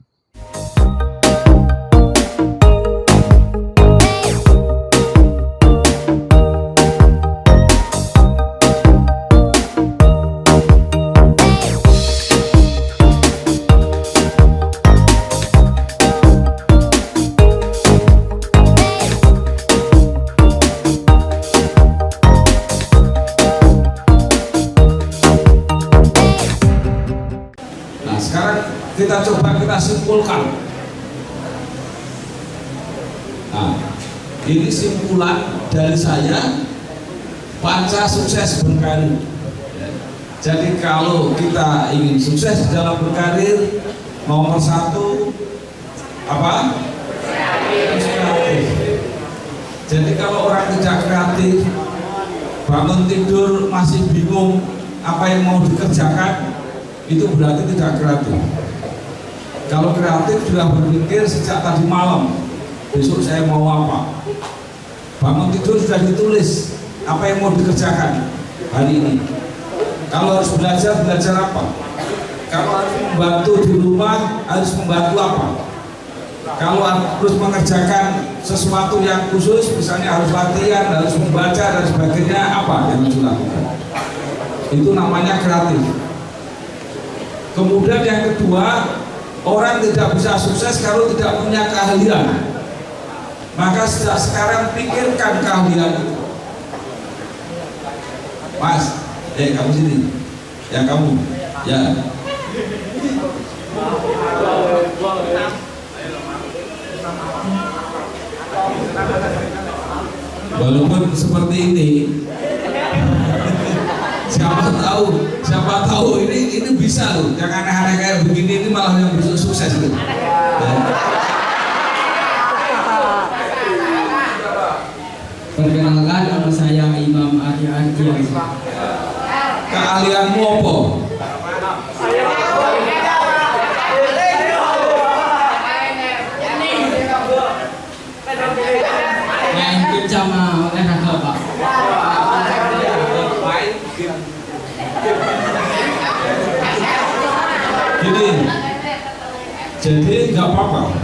sekarang kita coba kita simpulkan. Nah, ini simpulan dari saya, Panca Sukses Berkarir. Jadi kalau kita ingin sukses dalam berkarir, nomor satu apa? Kreatif. Jadi kalau orang tidak kreatif, bangun tidur masih bingung apa yang mau dikerjakan, itu berarti tidak kreatif. Kalau kreatif sudah berpikir sejak tadi malam, besok saya mau apa. Bangun tidur sudah ditulis apa yang mau dikerjakan hari ini. Kalau harus belajar, belajar apa? Kalau harus membantu di rumah, harus membantu apa? Kalau harus mengerjakan sesuatu yang khusus, misalnya harus latihan, harus membaca dan sebagainya, apa yang harus dilakukan? Itu namanya kreatif. Kemudian yang kedua, orang tidak bisa sukses kalau tidak punya keahlian. Maka sejak sekarang pikirkan keahlian itu. Mas, kamu sini. Ya kamu. Ya. Walaupun seperti ini, siapa tahu ini bisa loh. Yang aneh-aneh kayak begini ini malah yang bisa sukses loh. Perkenalkan, nama saya Imam Arya Ardian. Keahlianmu apa? Main game sama olahraga, Pak. Gini, jadi nggak apa-apa,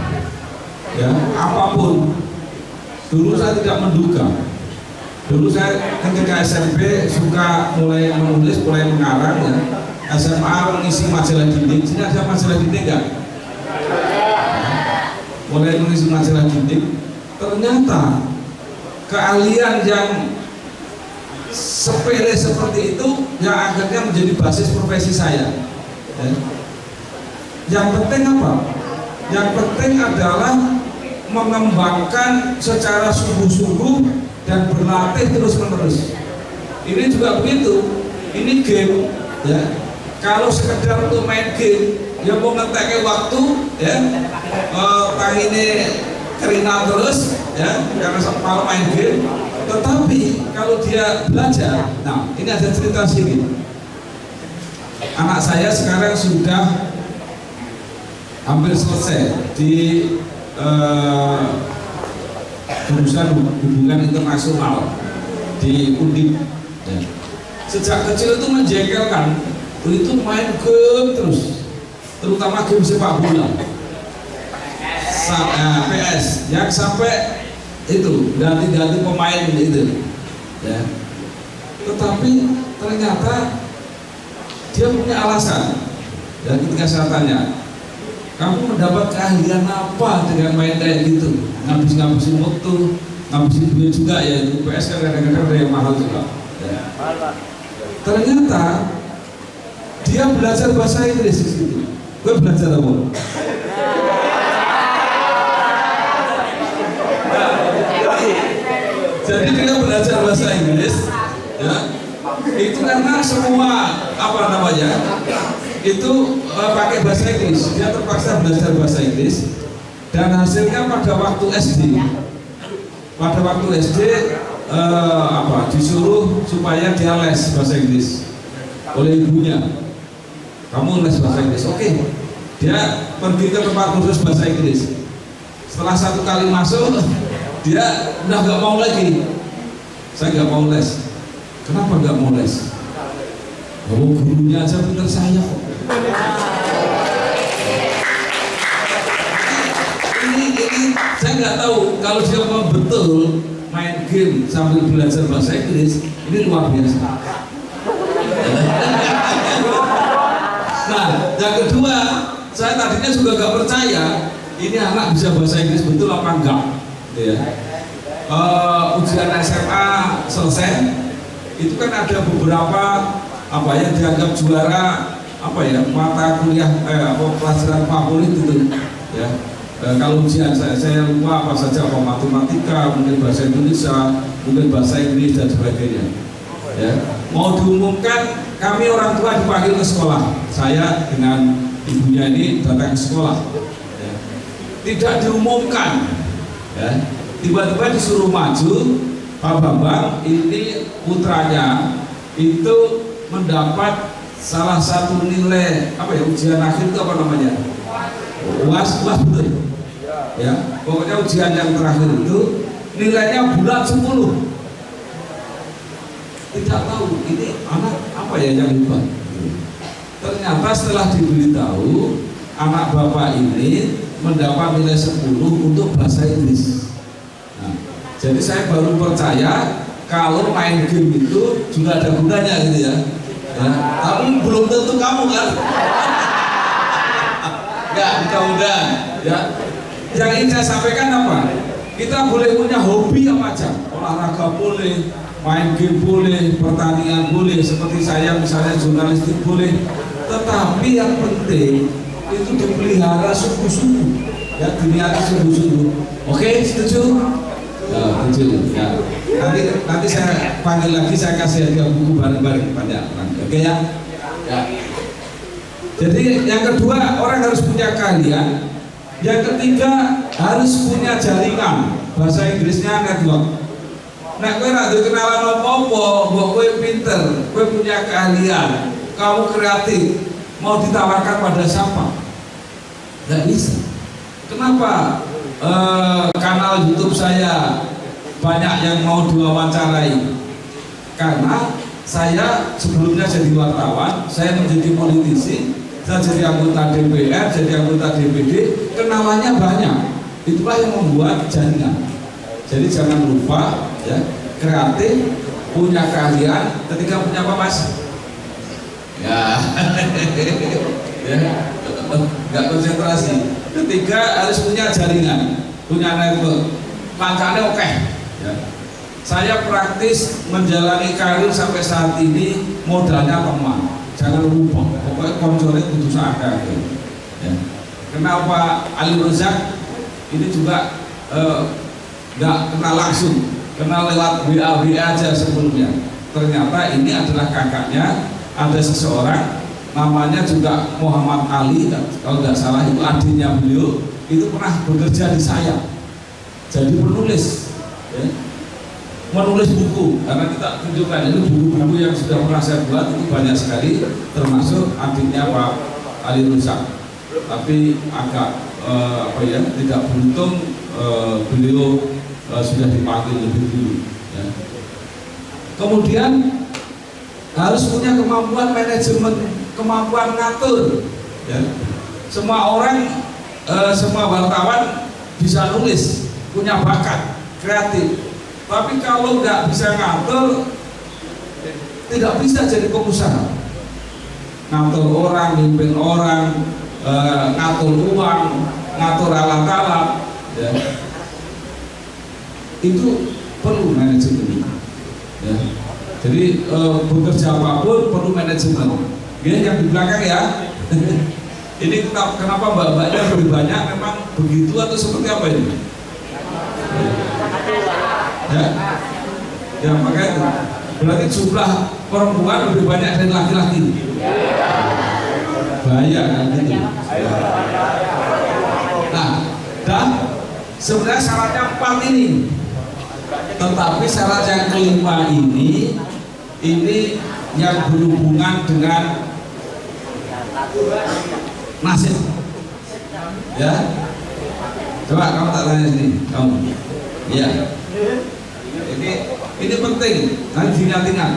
ya apapun. Dulu saya tidak menduga. Dulu saya ketika SMP suka mulai menulis, mulai mengarang ya. SMA mengisi majalah dinding. Sini ada majalah dinding nggak? Mulai mengisi majalah dinding. Ternyata keahlian yang sepele seperti itu yang akhirnya menjadi basis profesi saya. Ya. Yang penting apa? Yang penting adalah mengembangkan secara sungguh-sungguh dan berlatih terus-menerus. Ini juga begitu. Ini game, ya. Kalau sekedar untuk main game, ya mau ngetek waktu, ya, ini kerinal terus, ya, karena malam main game. Tetapi kalau dia belajar, nah ini ada cerita sedikit. Anak saya sekarang sudah hampir selesai di jurusan hubungan internasional di Undip. Ya. Sejak kecil itu menjengkelkan, itu main game terus, terutama game sepak bola, PS, yang sampai itu ganti-ganti pemain itu. Ya. Tetapi ternyata dia punya alasan. Dan ketika saya tanya, kamu mendapat keahlian apa dengan main kayak gitu? Ngabisin waktu, ngabisin duit juga ya. Itu PS kan kadang-kadang ada yang mahal juga. Ya. Ternyata dia belajar bahasa Inggris di situ. Gue belajar apa? Jadi dia belajar bahasa Inggris, ya. Itu karena semua apa namanya? Itu pakai bahasa Inggris. Dia terpaksa belajar bahasa Inggris dan hasilnya pada waktu SD. Pada waktu SD disuruh supaya dia les bahasa Inggris oleh ibunya. Kamu les bahasa Inggris, oke? Dia pergi ke tempat kursus bahasa Inggris. Setelah 1 kali masuk, dia udah nggak mau lagi. Saya nggak mau les. Kenapa nggak mau les? Oh, gurunya aja pintar saya kok. Ini saya nggak tahu kalau dia mau betul main game sambil belajar bahasa Inggris, ini luar biasa. Nah, yang kedua, saya tadinya juga nggak percaya ini anak bisa bahasa Inggris betul apa enggak. Ya. Ujian SMA selesai, itu kan ada beberapa yang dianggap juara apa ya, mata kuliah pelajaran favorit itu ya. Kalau ujian saya lupa apa saja, apa matematika, mungkin bahasa Indonesia, mungkin bahasa Inggris dan sebagainya. Ya, mau diumumkan, kami orang tua dipanggil ke sekolah. Saya dengan ibunya ini datang ke sekolah. Ya. Tidak diumumkan, ya. Tiba-tiba disuruh maju, Pak Bambang ini putranya itu mendapat salah satu nilai apa ya, ujian akhir itu apa namanya? UAS betul. Ya, pokoknya ujian yang terakhir itu nilainya bulat 10. Tidak tahu ini anak apa ya yang hebat. Ternyata setelah diberitahu anak bapak ini mendapat nilai 10 untuk bahasa Inggris. Nah, jadi saya baru percaya kalau main game itu juga ada gunanya gitu ya. Ya, tapi belum tentu kamu kan. Enggak, mudah-mudahan ya. Yang ingin saya sampaikan apa? Kita boleh punya hobi apa aja, olahraga boleh, main game boleh, pertanian boleh, seperti saya misalnya jurnalistik boleh. Tetapi yang penting itu dipelihara sungguh-sungguh, ya, diniati sungguh-sungguh. Oke, setuju? Ya, setuju. Ya. Nanti saya panggil lagi, saya kasih hadiah buku bareng-bareng banyak. Oke ya? Ya. Jadi yang kedua, orang harus punya keahlian. Yang ketiga, harus punya jaringan. Bahasa Inggrisnya network. Nah, kowe ra duwe kenalan apa-apa, mbok kowe pinter, kowe punya keahlian, kamu kreatif, mau ditawarkan pada siapa? Nggak bisa. Kenapa kanal YouTube saya banyak yang mau diwawancarai? Karena saya sebelumnya jadi wartawan, saya menjadi politisi, saya jadi anggota DPR, jadi anggota DPD, kenalannya banyak. Itulah yang membuat jaringan. Jadi jangan lupa ya, kreatif, punya keahlian. Ketika punya apa mas? Ya, ya, nggak konsentrasi. Ketiga harus punya jaringan, punya network. Langkahnya oke. Ya. Saya praktis menjalani karir sampai saat ini modalnya lemah. Jangan lupa, pokoknya konsolnya putus ada. Ya. Kenal Pak Ali Rozak ini juga nggak kenal langsung, kenal lewat WA aja sebelumnya. Ternyata ini adalah kakaknya, ada seseorang namanya juga Muhammad Ali, kalau nggak salah itu adiknya beliau, itu pernah bekerja di saya, jadi penulis. Ya. Menulis buku, karena kita tunjukkan itu buku-buku yang sudah pernah saya buat itu banyak sekali, termasuk adiknya Pak Ali Rozak. Tapi agak tidak beruntung, beliau sudah dipanggil lebih dulu. Ya. Kemudian harus punya kemampuan manajemen, kemampuan ngatur. Ya. Semua orang, semua wartawan bisa nulis, punya bakat, kreatif. Tapi kalau nggak bisa ngatur, tidak bisa jadi pengusaha. Ngatur orang, mimpin orang, ngatur uang, ngatur alat-alat, ya. Itu perlu manajemen. Ya. Jadi bekerja apapun perlu manajemen. Ya, yang di belakang ya. Ini kenapa mbak-mbaknya lebih banyak? Memang begitu atau seperti apa ini? Ya, makanya berarti jumlah perempuan lebih banyak dari laki-laki. Bahaya kan gitu. Nah, dan sebenarnya syaratnya 4 ini. Tetapi syarat yang kelima ini yang berhubungan dengan nasib. Ya. Coba kamu tak tanya sini, kamu. Iya. Ini penting, nanti diingat-ingat.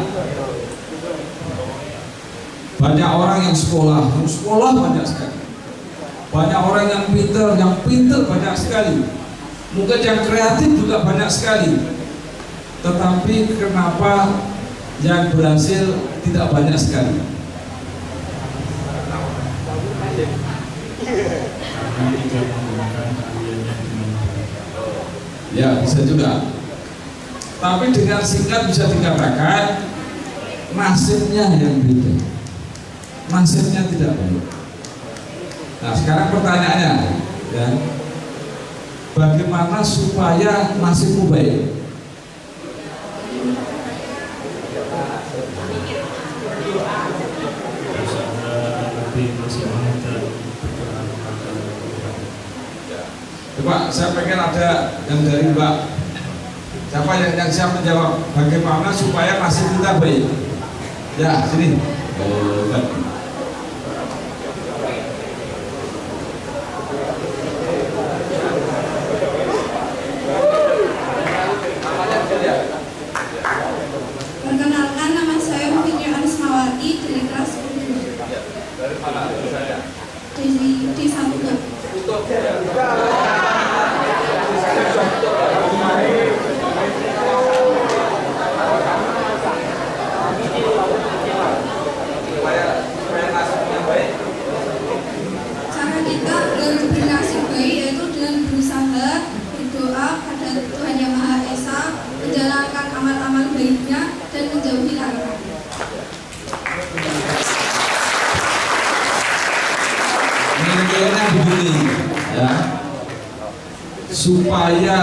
Banyak orang yang sekolah banyak sekali. Banyak orang yang pinter banyak sekali. Mungkin yang kreatif juga banyak sekali. Tetapi kenapa yang berhasil tidak banyak sekali? Ya, bisa juga. Tapi dengan singkat bisa dikatakan nasibnya yang beda. nasibnya tidak baik. Nah sekarang pertanyaannya, ya, bagaimana supaya nasibmu baik? Coba saya pengen ada yang dari Mbak. Siapa yang siap menjawab bagaimana supaya nasib kita baik? Ya, sini. Perkenalkan, nama saya Fitri Arismawati dari kelas 10. Dari mana saya? Di Sambut. Cara kita agar bernasib baik yaitu dengan berusaha berdoa pada Tuhan Yang Maha Esa, menjalankan amal-amal baiknya dan menjauhi larangan. Intinya begini, ya, supaya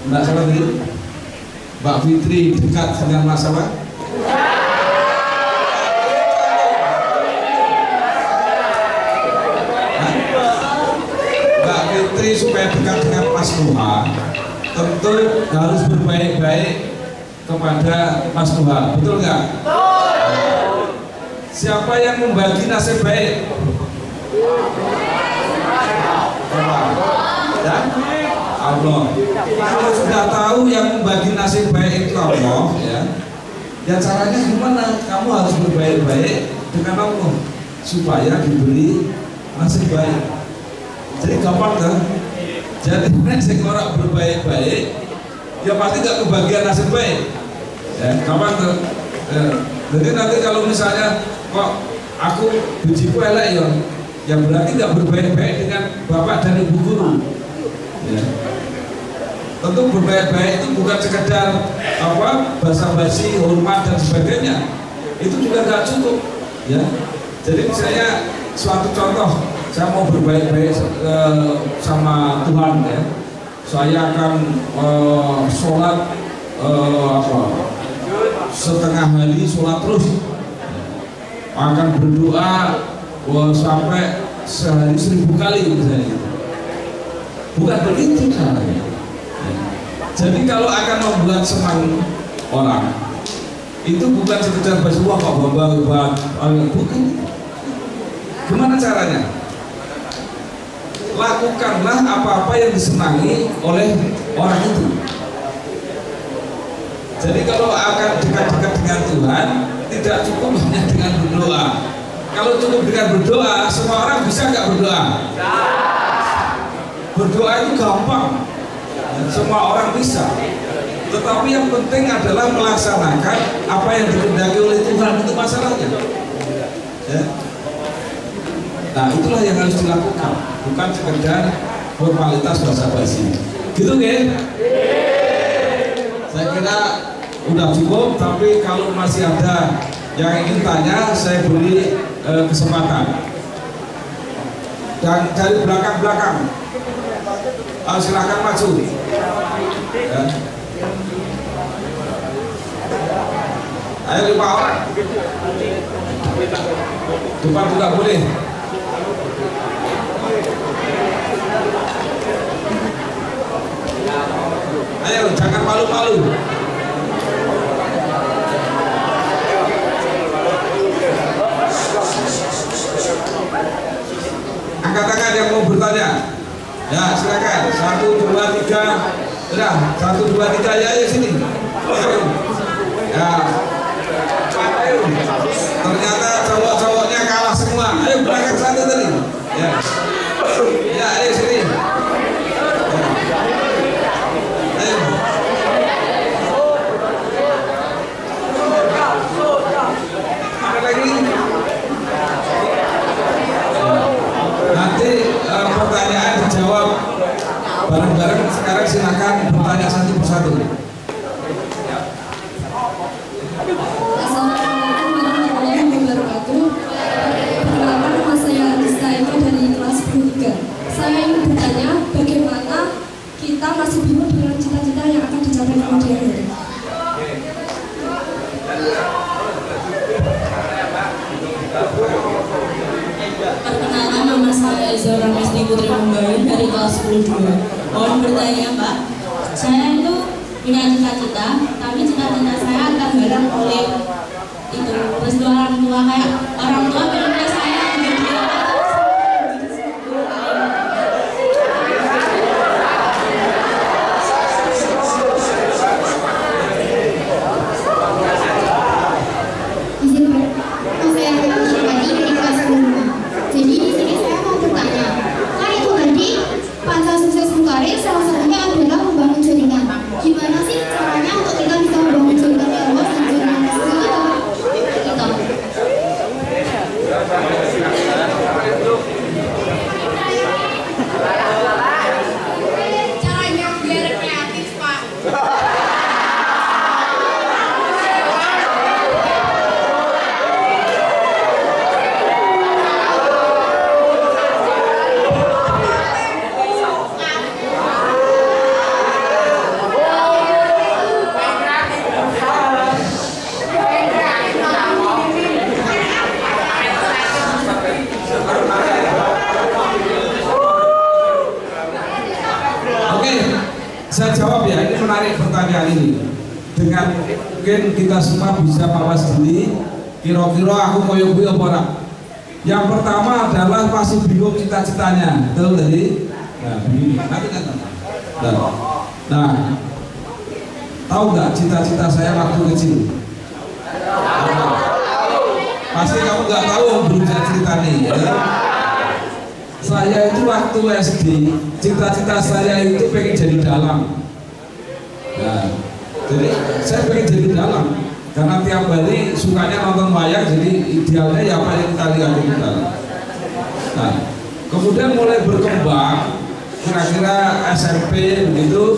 Mbak siapa tadi? Mbak Fitri dekat dengan masalah. Mbak Fitri supaya dekat dengan Mas Tuhan, tentu harus berbaik-baik kepada Mas Tuhan, betul nggak? Siapa yang membagi nasib baik? Ya? Allah. Kalau sudah tahu yang membagi nasib baik itu Allah, ya caranya gimana? Kamu harus berbaik-baik dengan Allah supaya diberi nasib baik. Jadi gampang kan? Jadi orang berbaik-baik, ya pasti gak kebagian nasib baik. Ya, gampang kan? Jadi nanti kalau misalnya kok aku bijiku elek ya berarti nggak berbaik-baik dengan bapak dan ibu guru. Ya. Tentu berbaik-baik itu bukan sekedar basa-basi, hormat dan sebagainya. Itu juga nggak cukup. Ya. Jadi misalnya suatu contoh, saya mau berbaik-baik sama Tuhan, ya. Saya akan sholat setengah hari, sholat terus, akan berdoa sampai sehari 1000 kali misalnya. Bukan begitu caranya. Jadi kalau akan membuat senang orang, itu bukan sekedar bersuah kok bukan. Gimana caranya? Lakukanlah apa-apa yang disenangi oleh orang itu. Jadi kalau akan dekat-dekat dengan Tuhan, tidak cukup hanya dengan berdoa. Kalau cukup dengan berdoa, semua orang bisa nggak berdoa? Berdoa itu gampang, semua orang bisa. Tetapi yang penting adalah melaksanakan apa yang dikehendaki oleh Tuhan, itu masalahnya. Ya. Nah itulah yang harus dilakukan, bukan sekedar formalitas basa-basi. Gitu kan? Saya kira udah cukup, tapi kalau masih ada yang ingin tanya, saya beri kesempatan. Dan dari belakang-belakang, silakan maju. Ya. Ayo 5 orang. Depan juga boleh. Ayo, jangan malu-malu. Angkat tangan yang mau bertanya. Ya, silakan. 1, 2, 3. Sudah, 1, 2, 3 ya, ayo sini. Ya. Ayo. Ternyata cowok-cowoknya kalah semua. Ayo belakang satu tadi. Ya. Ya, ayo sini. Ayo. Ada lagi? Nanti pertanyaan dijawab bareng-bareng. Sekarang silakan bertanya satu persatu. Assalamualaikum warahmatullahi wabarakatuh. seorang istri Putri Mumbayun dari kelas 10-2. Mohon bertanya Pak, saya itu punya cita-cita, tapi cita-cita saya terhalang oleh itu restu orang tua. Kayak orang tua pengennya saya Jadi di sini saya mau bertanya, kan itu tadi Panca Sukses Bukarir salah satunya adalah membangun jaringan. Gimana sih caranya untuk kita bisa membangun jaringan yang luas dan jaringan yang kita? Caranya biar kreatif Pak. Saya jawab ya, ini menarik pertanyaan ini. Dengan mungkin kita semua bisa mawas diri, kira-kira aku koyo kuwi apa ora. Yang pertama adalah masih bingung cita-citanya, betul tadi? Nah, begini. Nah, tahu nggak cita-cita saya waktu kecil? Pasti kamu nggak tahu, belum saya cerita nih. Ya. Saya itu waktu SD, cita-cita saya itu pengen jadi dalang. Nah, jadi saya pengen jadi dalang karena tiap hari sukanya nonton wayang, jadi idealnya ya apa yang kita lihat di dalam. Nah, kemudian mulai berkembang, kira-kira SMP begitu,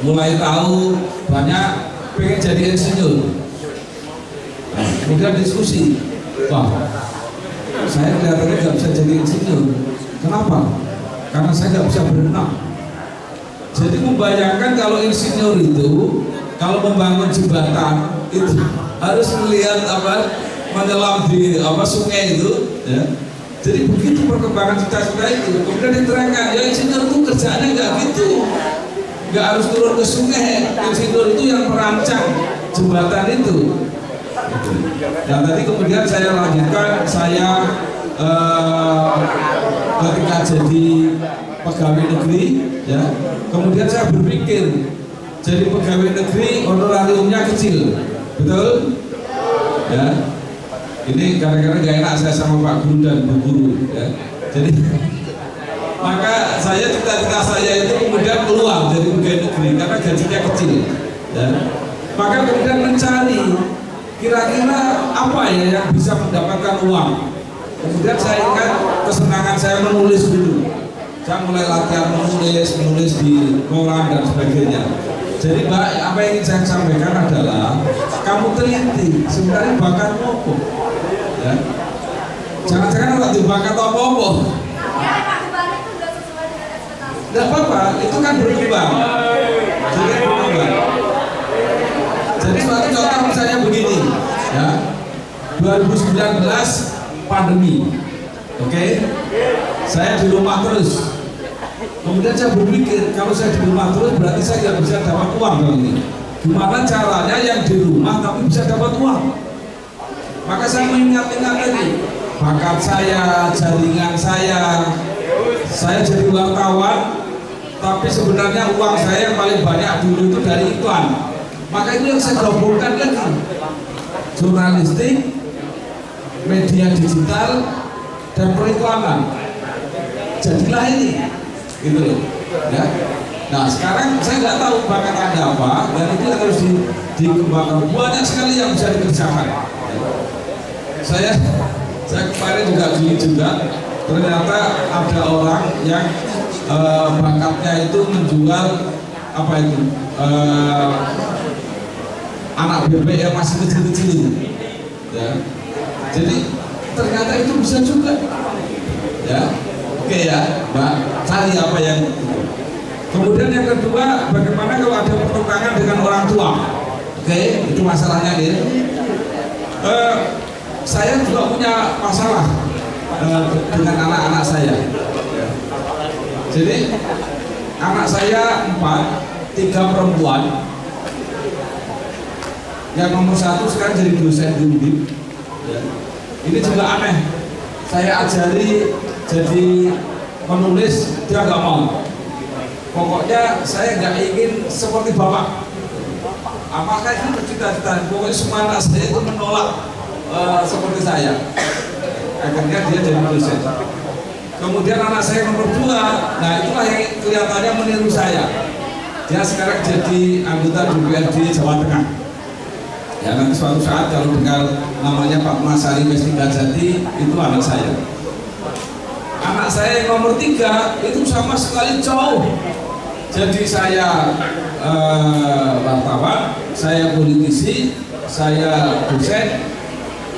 mulai tahu banyak pengen jadi insinyur. Nah, kemudian diskusi, wah, saya kelihatannya nggak bisa jadi insinyur. Kenapa? Karena saya nggak bisa berenang. Jadi membayangkan kalau insinyur itu, kalau membangun jembatan itu harus melihat menyelam di sungai itu. Ya. Jadi begitu perkembangan cita-cita itu. Kemudian diterangkan, ya insinyur itu kerjaannya nggak gitu, nggak harus turun ke sungai. Insinyur itu yang merancang jembatan itu. Dan tadi kemudian saya lanjutkan, saya ketika jadi pegawai negeri, ya, kemudian saya berpikir jadi pegawai negeri honorariumnya kecil, betul? Ya, ini kadang-kadang gak enak saya sama Pak Guru dan Bu Guru, ya. Jadi maka saya cita-cita saya itu kemudian keluar dari pegawai negeri karena gajinya kecil, ya. Maka kemudian mencari kira-kira apa ya yang bisa mendapatkan uang. Kemudian saya ingat kesenangan saya menulis dulu. Saya mulai latihan menulis di koran dan sebagainya. Jadi Mbak, apa yang ingin saya sampaikan adalah kamu teliti sebenarnya bakat apa. Ya. Jangan-jangan orang bakat apa-apa. Tidak apa-apa, itu kan berkembang. Jadi berkembang. Jadi suatu contoh misalnya begini, ya, 2019 pandemi, oke, saya di rumah terus. Kemudian saya berpikir kalau saya di rumah terus berarti saya nggak bisa dapat uang kali ini. Gimana caranya yang di rumah tapi bisa dapat uang? Maka saya mengingat-ingat tadi bakat saya, jaringan saya jadi wartawan, tapi sebenarnya uang saya yang paling banyak dulu itu dari iklan. Maka itu yang saya gabungkan lagi, jurnalistik, media digital, dan periklanan. Jadilah ini, gitu loh. Ya. Nah sekarang saya nggak tahu bakat Anda apa, dan itu harus dikembangkan. Banyak sekali yang bisa dikerjakan. Saya kemarin juga gini juga, ternyata ada orang yang bakatnya itu menjual apa itu? Anak bebek yang masih kecil-kecil, ya. Jadi ternyata itu bisa juga, ya. Oke ya, Mbak, cari apa yang itu. Kemudian yang kedua, bagaimana kalau ada pertukangan dengan orang tua? Oke, itu masalahnya ya. Saya juga punya masalah dengan anak-anak saya. Jadi anak saya 4, 3 perempuan. Yang nomor 1 sekarang jadi dosen di UNDIP. Ini juga aneh. Saya ajari jadi menulis, dia nggak mau. Pokoknya saya nggak ingin seperti bapak. Apakah itu cita-cita? Pokoknya semua anak saya itu menolak seperti saya. Akhirnya dia jadi dosen. Kemudian anak saya nomor 2, nah itulah yang kelihatannya meniru saya. Dia sekarang jadi anggota DPRD Jawa Tengah. Ya nanti suatu saat kalau dengar namanya Pak Masari Mestika Jati, itu anak saya. Anak saya yang nomor 3 itu sama sekali jauh. Jadi saya wartawan, saya politisi, saya dosen,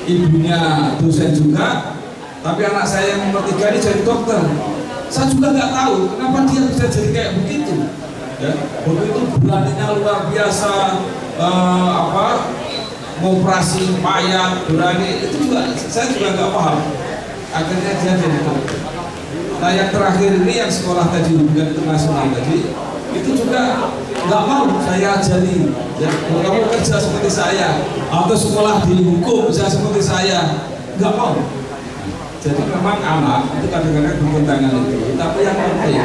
ibunya dosen juga. Tapi anak saya yang nomor 3 ini jadi dokter. Saya juga nggak tahu kenapa dia bisa jadi kayak begitu. Ya, begitu beraninya luar biasa, ngoperasi mayat, berani itu juga saya juga nggak paham. Akhirnya dia jadi dokter. Nah yang terakhir ini yang sekolah tadi hubungan internasional tadi itu juga nggak mau saya ajari. Ya, kalau kamu kerja seperti saya atau sekolah di hukum bisa seperti saya, nggak mau. Jadi memang anak itu kadang-kadang bertentangan itu. Tapi yang penting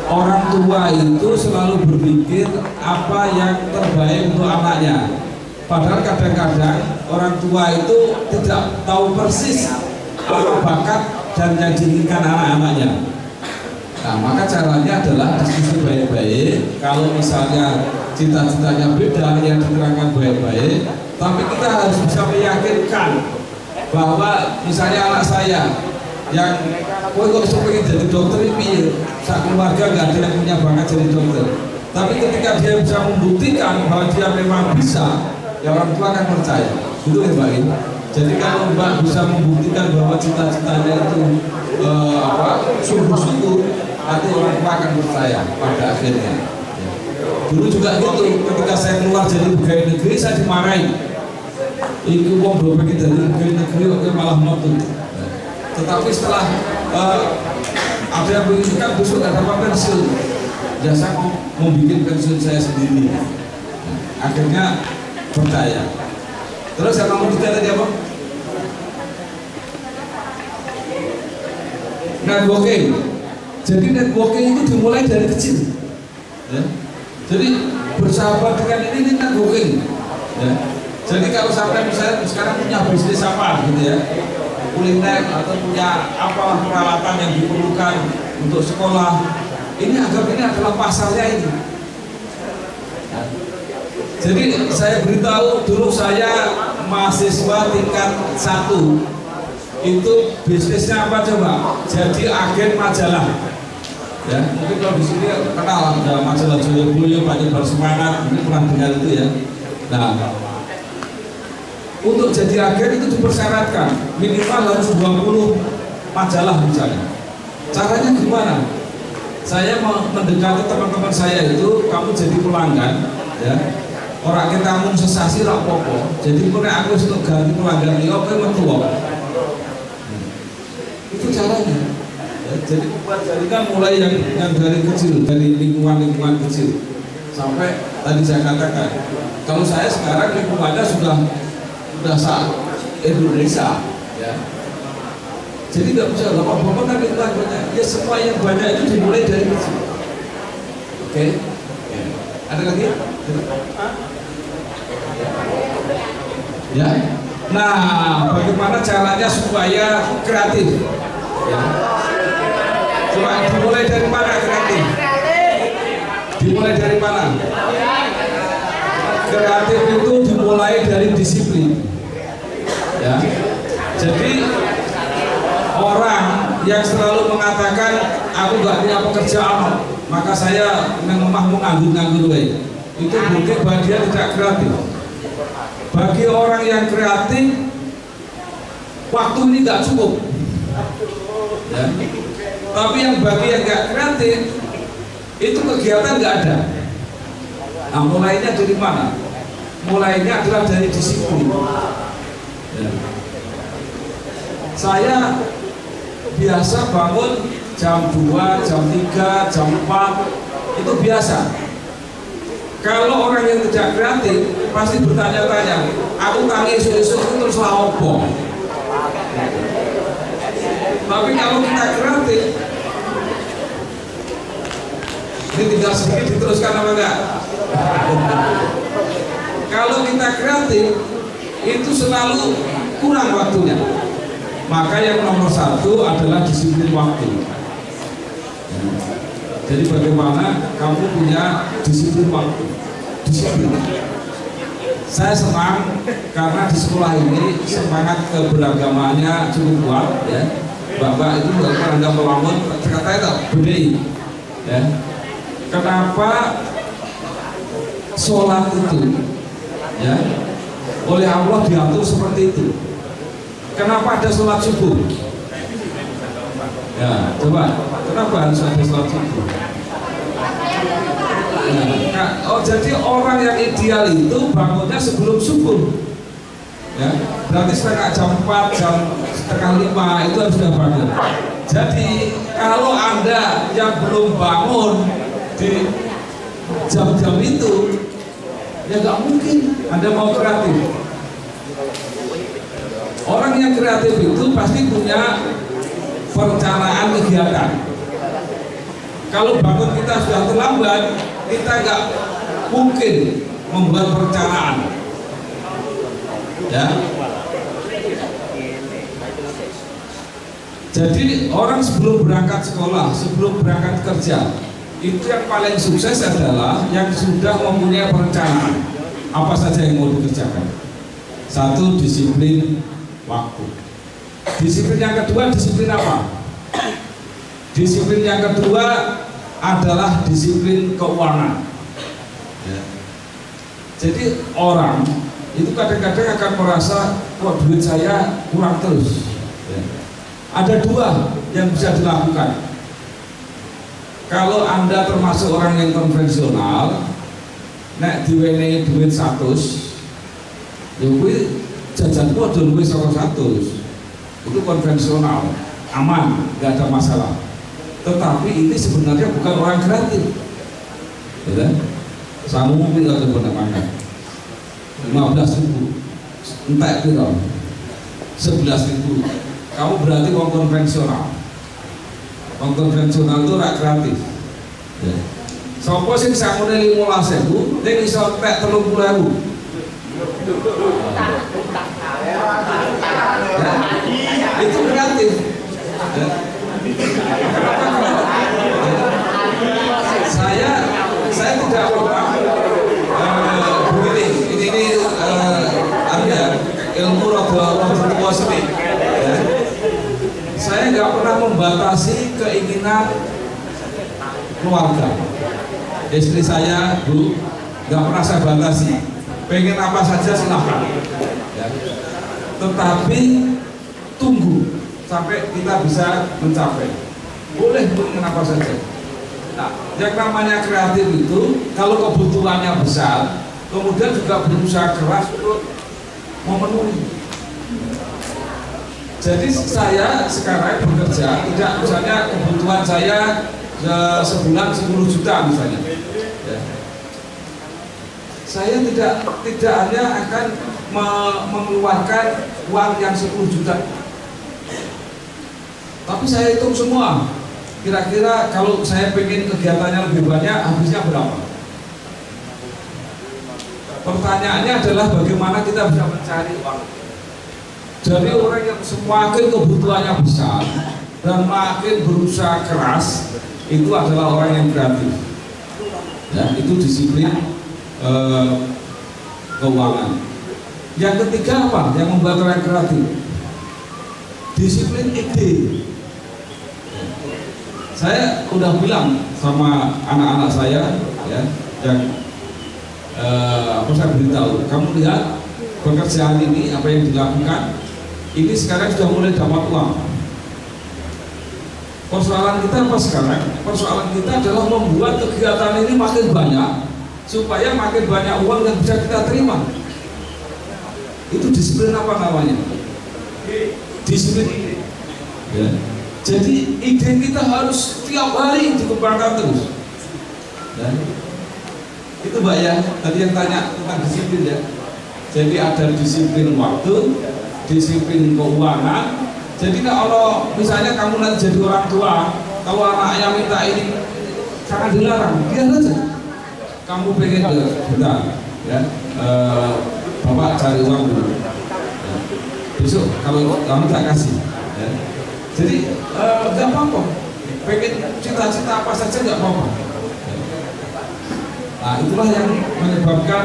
orang tua itu selalu berpikir apa yang terbaik untuk anaknya. Padahal kadang-kadang orang tua itu tidak tahu persis apa bakat dan yang diinginkan anak-anaknya. Nah maka caranya adalah diskusi baik-baik. Kalau misalnya cita-citanya beda, yang diterangkan baik-baik. Tapi kita harus bisa meyakinkan bahwa misalnya anak saya yang kok pengen jadi dokter ini, sak keluarga nggak ada yang punya bakat jadi dokter. Tapi ketika dia bisa membuktikan bahwa dia memang bisa, ya orang tua akan percaya. Itu ya Mbak ini. Jadi kalau Mbak bisa membuktikan bahwa cita-citanya itu sungguh-sungguh, nanti orang tua akan percaya pada akhirnya. Dulu juga gitu, ketika saya keluar jadi pegawai negeri saya dimarahi. Itu uang belum pergi dari negeri, oke malah motor. Tetapi setelah ada yang menginginkan besok ada apa pensiun, ya saya mau bikin pensiun saya sendiri. Akhirnya percaya. Terus yang nomor 3 tadi apa? Networking. Jadi networking itu dimulai dari kecil. Ya. Jadi bersahabat dengan ini networking. Ya. Jadi kalau sampai misalnya sekarang punya bisnis apa gitu ya, kuliner atau punya apa peralatan yang diperlukan untuk sekolah, ini anggap ini adalah pasarnya ini. Jadi saya beritahu dulu saya mahasiswa tingkat 1 itu bisnisnya apa coba? Jadi agen majalah. Ya, mungkin kalau di sini kenal ada majalah Joyoboyo, Pak Nyebar Semangat, mungkin pernah dengar itu ya. Nah, untuk jadi agen itu dipersyaratkan minimal harus 20 majalah misalnya. Caranya gimana? Saya mau mendekati teman-teman saya itu, kamu jadi pelanggan, ya. Orang kita mau sesasi rapopo. Jadi punya aku untuk ganti pelanggan ini, oke mentua. Itu caranya. Ya, jadi kan mulai yang dari kecil, dari lingkungan kecil sampai tadi saya katakan. Kalau saya sekarang lingkungannya sudah saat Indonesia, ya. Jadi nggak bisa bapak-bapak kan itu banyak. Ya semua yang banyak itu dimulai dari kecil. Oke. Ada lagi? Ya. Nah, bagaimana caranya supaya kreatif? Ya. Coba dimulai dari mana kreatif? Dimulai dari mana? Kreatif itu dimulai dari disiplin. Ya. Jadi orang yang selalu mengatakan aku nggak punya pekerjaan, maka saya memang menganggur-nganggur itu bukti bahwa dia tidak kreatif. Bagi orang yang kreatif, waktu ini nggak cukup. Ya. Tapi yang bagi yang nggak kreatif, itu kegiatan nggak ada. Nah, mulainya dari mana? Mulainya adalah dari disiplin. Ya. Saya biasa bangun jam 2, jam 3, jam 4, itu biasa. Kalau orang yang tidak kreatif pasti bertanya-tanya, aku tangi isu-isu itu terus apa? Tapi kalau kita kreatif, ini tinggal sedikit diteruskan apa enggak? Kalau kita kreatif itu selalu kurang waktunya. Maka yang nomor satu adalah disiplin waktu. Jadi bagaimana kamu punya disiplin waktu? Disiplin. Saya senang karena di sekolah ini semangat keberagamaannya cukup kuat, ya. Bapak itu bukan Anda melamun, katanya tak BDI, ya. Kenapa sholat itu, ya, oleh Allah diatur seperti itu? Kenapa ada sholat subuh? Ya, coba, kenapa harus ada sholat subuh? Nah, jadi orang yang ideal itu bangunnya sebelum subuh, ya, berarti setengah jam 4, jam setengah 5 itu harus sudah bangun. Jadi kalau Anda yang belum bangun di jam-jam itu, ya nggak mungkin Anda mau kreatif. Orang yang kreatif itu pasti punya perencanaan kegiatan. Kalau bangun kita sudah terlambat, kita nggak mungkin membuat perencanaan, ya. Jadi orang sebelum berangkat sekolah, sebelum berangkat kerja, itu yang paling sukses adalah yang sudah mempunyai perencanaan apa saja yang mau dikerjakan. Satu, disiplin waktu. Disiplin yang kedua, disiplin apa? Disiplin yang kedua adalah disiplin keuangan, ya. Jadi orang itu kadang-kadang akan merasa, kok duit saya kurang terus, ya. Ada dua yang bisa dilakukan. Kalau Anda termasuk orang yang konvensional, nek diwenehi duit 100, ya kuwi jajan padha luwih saka 100. Itu konvensional, aman, nggak ada masalah. Tetapi ini sebenarnya bukan orang kreatif, ya. Samu mungkin ada benar-benar 15.000, entek piro, 11.000. Kamu berarti orang konvensional. Orang konvensional itu rak kreatif, ya. Sopo sing sangune 15.000, ning iso entek 30.000. Ya, itu kreatif, ya. Saya tidak pernah begini, ini ada ilmu roda tua seni, ya. Saya nggak pernah membatasi keinginan keluarga. Istri saya, Bu, nggak pernah saya batasi. Pengen apa saja silahkan, ya. Tetapi tunggu sampai kita bisa mencapai. Boleh pengen apa saja. Nah, yang namanya kreatif itu kalau kebutuhannya besar, kemudian juga berusaha keras untuk memenuhi. Jadi saya sekarang bekerja, tidak misalnya kebutuhan saya sebulan 10 juta misalnya, ya. Saya tidak hanya akan mengeluarkan uang yang 10 juta, tapi saya hitung semua. Kira-kira kalau saya pengen kegiatannya lebih banyak, habisnya berapa? Pertanyaannya adalah bagaimana kita bisa mencari uang. Jadi orang yang semakin kebutuhannya besar dan makin berusaha keras, itu adalah orang yang kreatif, ya. Itu disiplin keuangan. Yang ketiga apa? Yang membuat orang kreatif? Disiplin ide. Saya udah bilang sama anak-anak saya, ya, yang saya beritahu, kamu lihat pekerjaan ini apa yang dilakukan, ini sekarang sudah mulai dapat uang. Persoalan kita apa sekarang? Persoalan kita adalah membuat kegiatan ini makin banyak supaya makin banyak uang yang bisa kita terima. Itu disiplin apa namanya? Disiplin ide, ya. Jadi ide kita harus tiap hari dikembangkan terus. Dan itu Mbak ya, tadi yang tanya tentang disiplin ya. Jadi ada disiplin waktu, disiplin keuangan. Jadi kalau misalnya kamu nanti jadi orang tua, kalau anaknya minta ini jangan dilarang, biar aja. Kamu pengen bentar, ya, Bapak cari uang dulu. Ya. Besok kalau kamu tak kasih, ya. Jadi nggak apa-apa. Pengen cita-cita apa saja nggak apa-apa. Ya. Nah itulah yang menyebabkan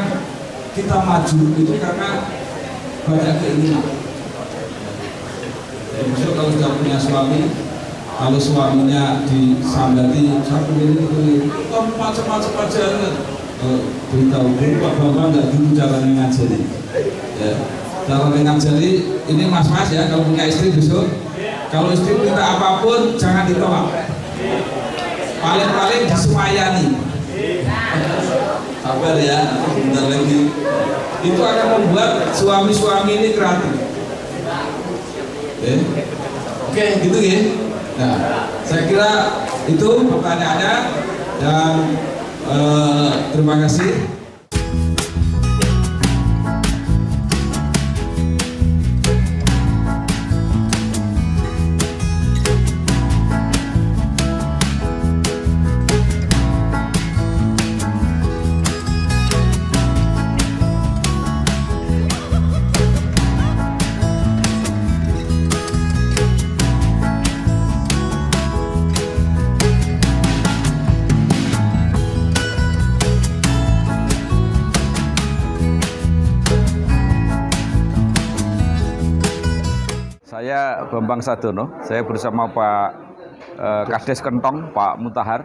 kita maju itu karena banyak keinginan. Besok kalau sudah punya suami, kalau suaminya disambati satu ini macam-macam aja, beritahu Pak Bambang nggak dulu caranya ngajari. Ya, caranya ngajari ini mas-mas ya, kalau punya istri besok, kalau istri minta apapun jangan ditolak, paling-paling disemayani. Sabar ya, bentar lagi. Itu akan membuat suami-suami ini kreatif. Oke, gitu ya. Nah, saya kira itu pertanyaannya dan terima kasih. Saya Bambang Sadono, saya bersama Pak Kades Kentong, Pak Mutahar,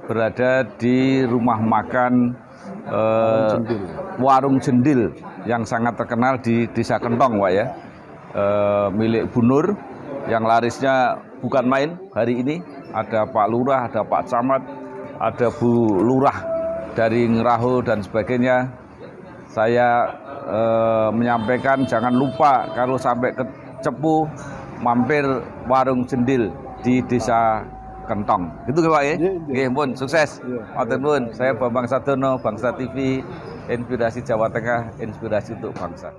berada di rumah makan Warung Jendil yang sangat terkenal di Desa Kentong, Pak ya, milik Bu Nur, yang larisnya bukan main hari ini. Ada Pak Lurah, ada Pak Camat, ada Bu Lurah dari Ngeraho dan sebagainya. Saya menyampaikan jangan lupa kalau sampai ke Cepu mampir Warung Jendil di Desa Kentong. Gitu Pak ya? Nggih, pun sukses. Matur nuwun. Saya Bambang Sadono, Bangsa TV, Inspirasi Jawa Tengah, inspirasi untuk bangsa.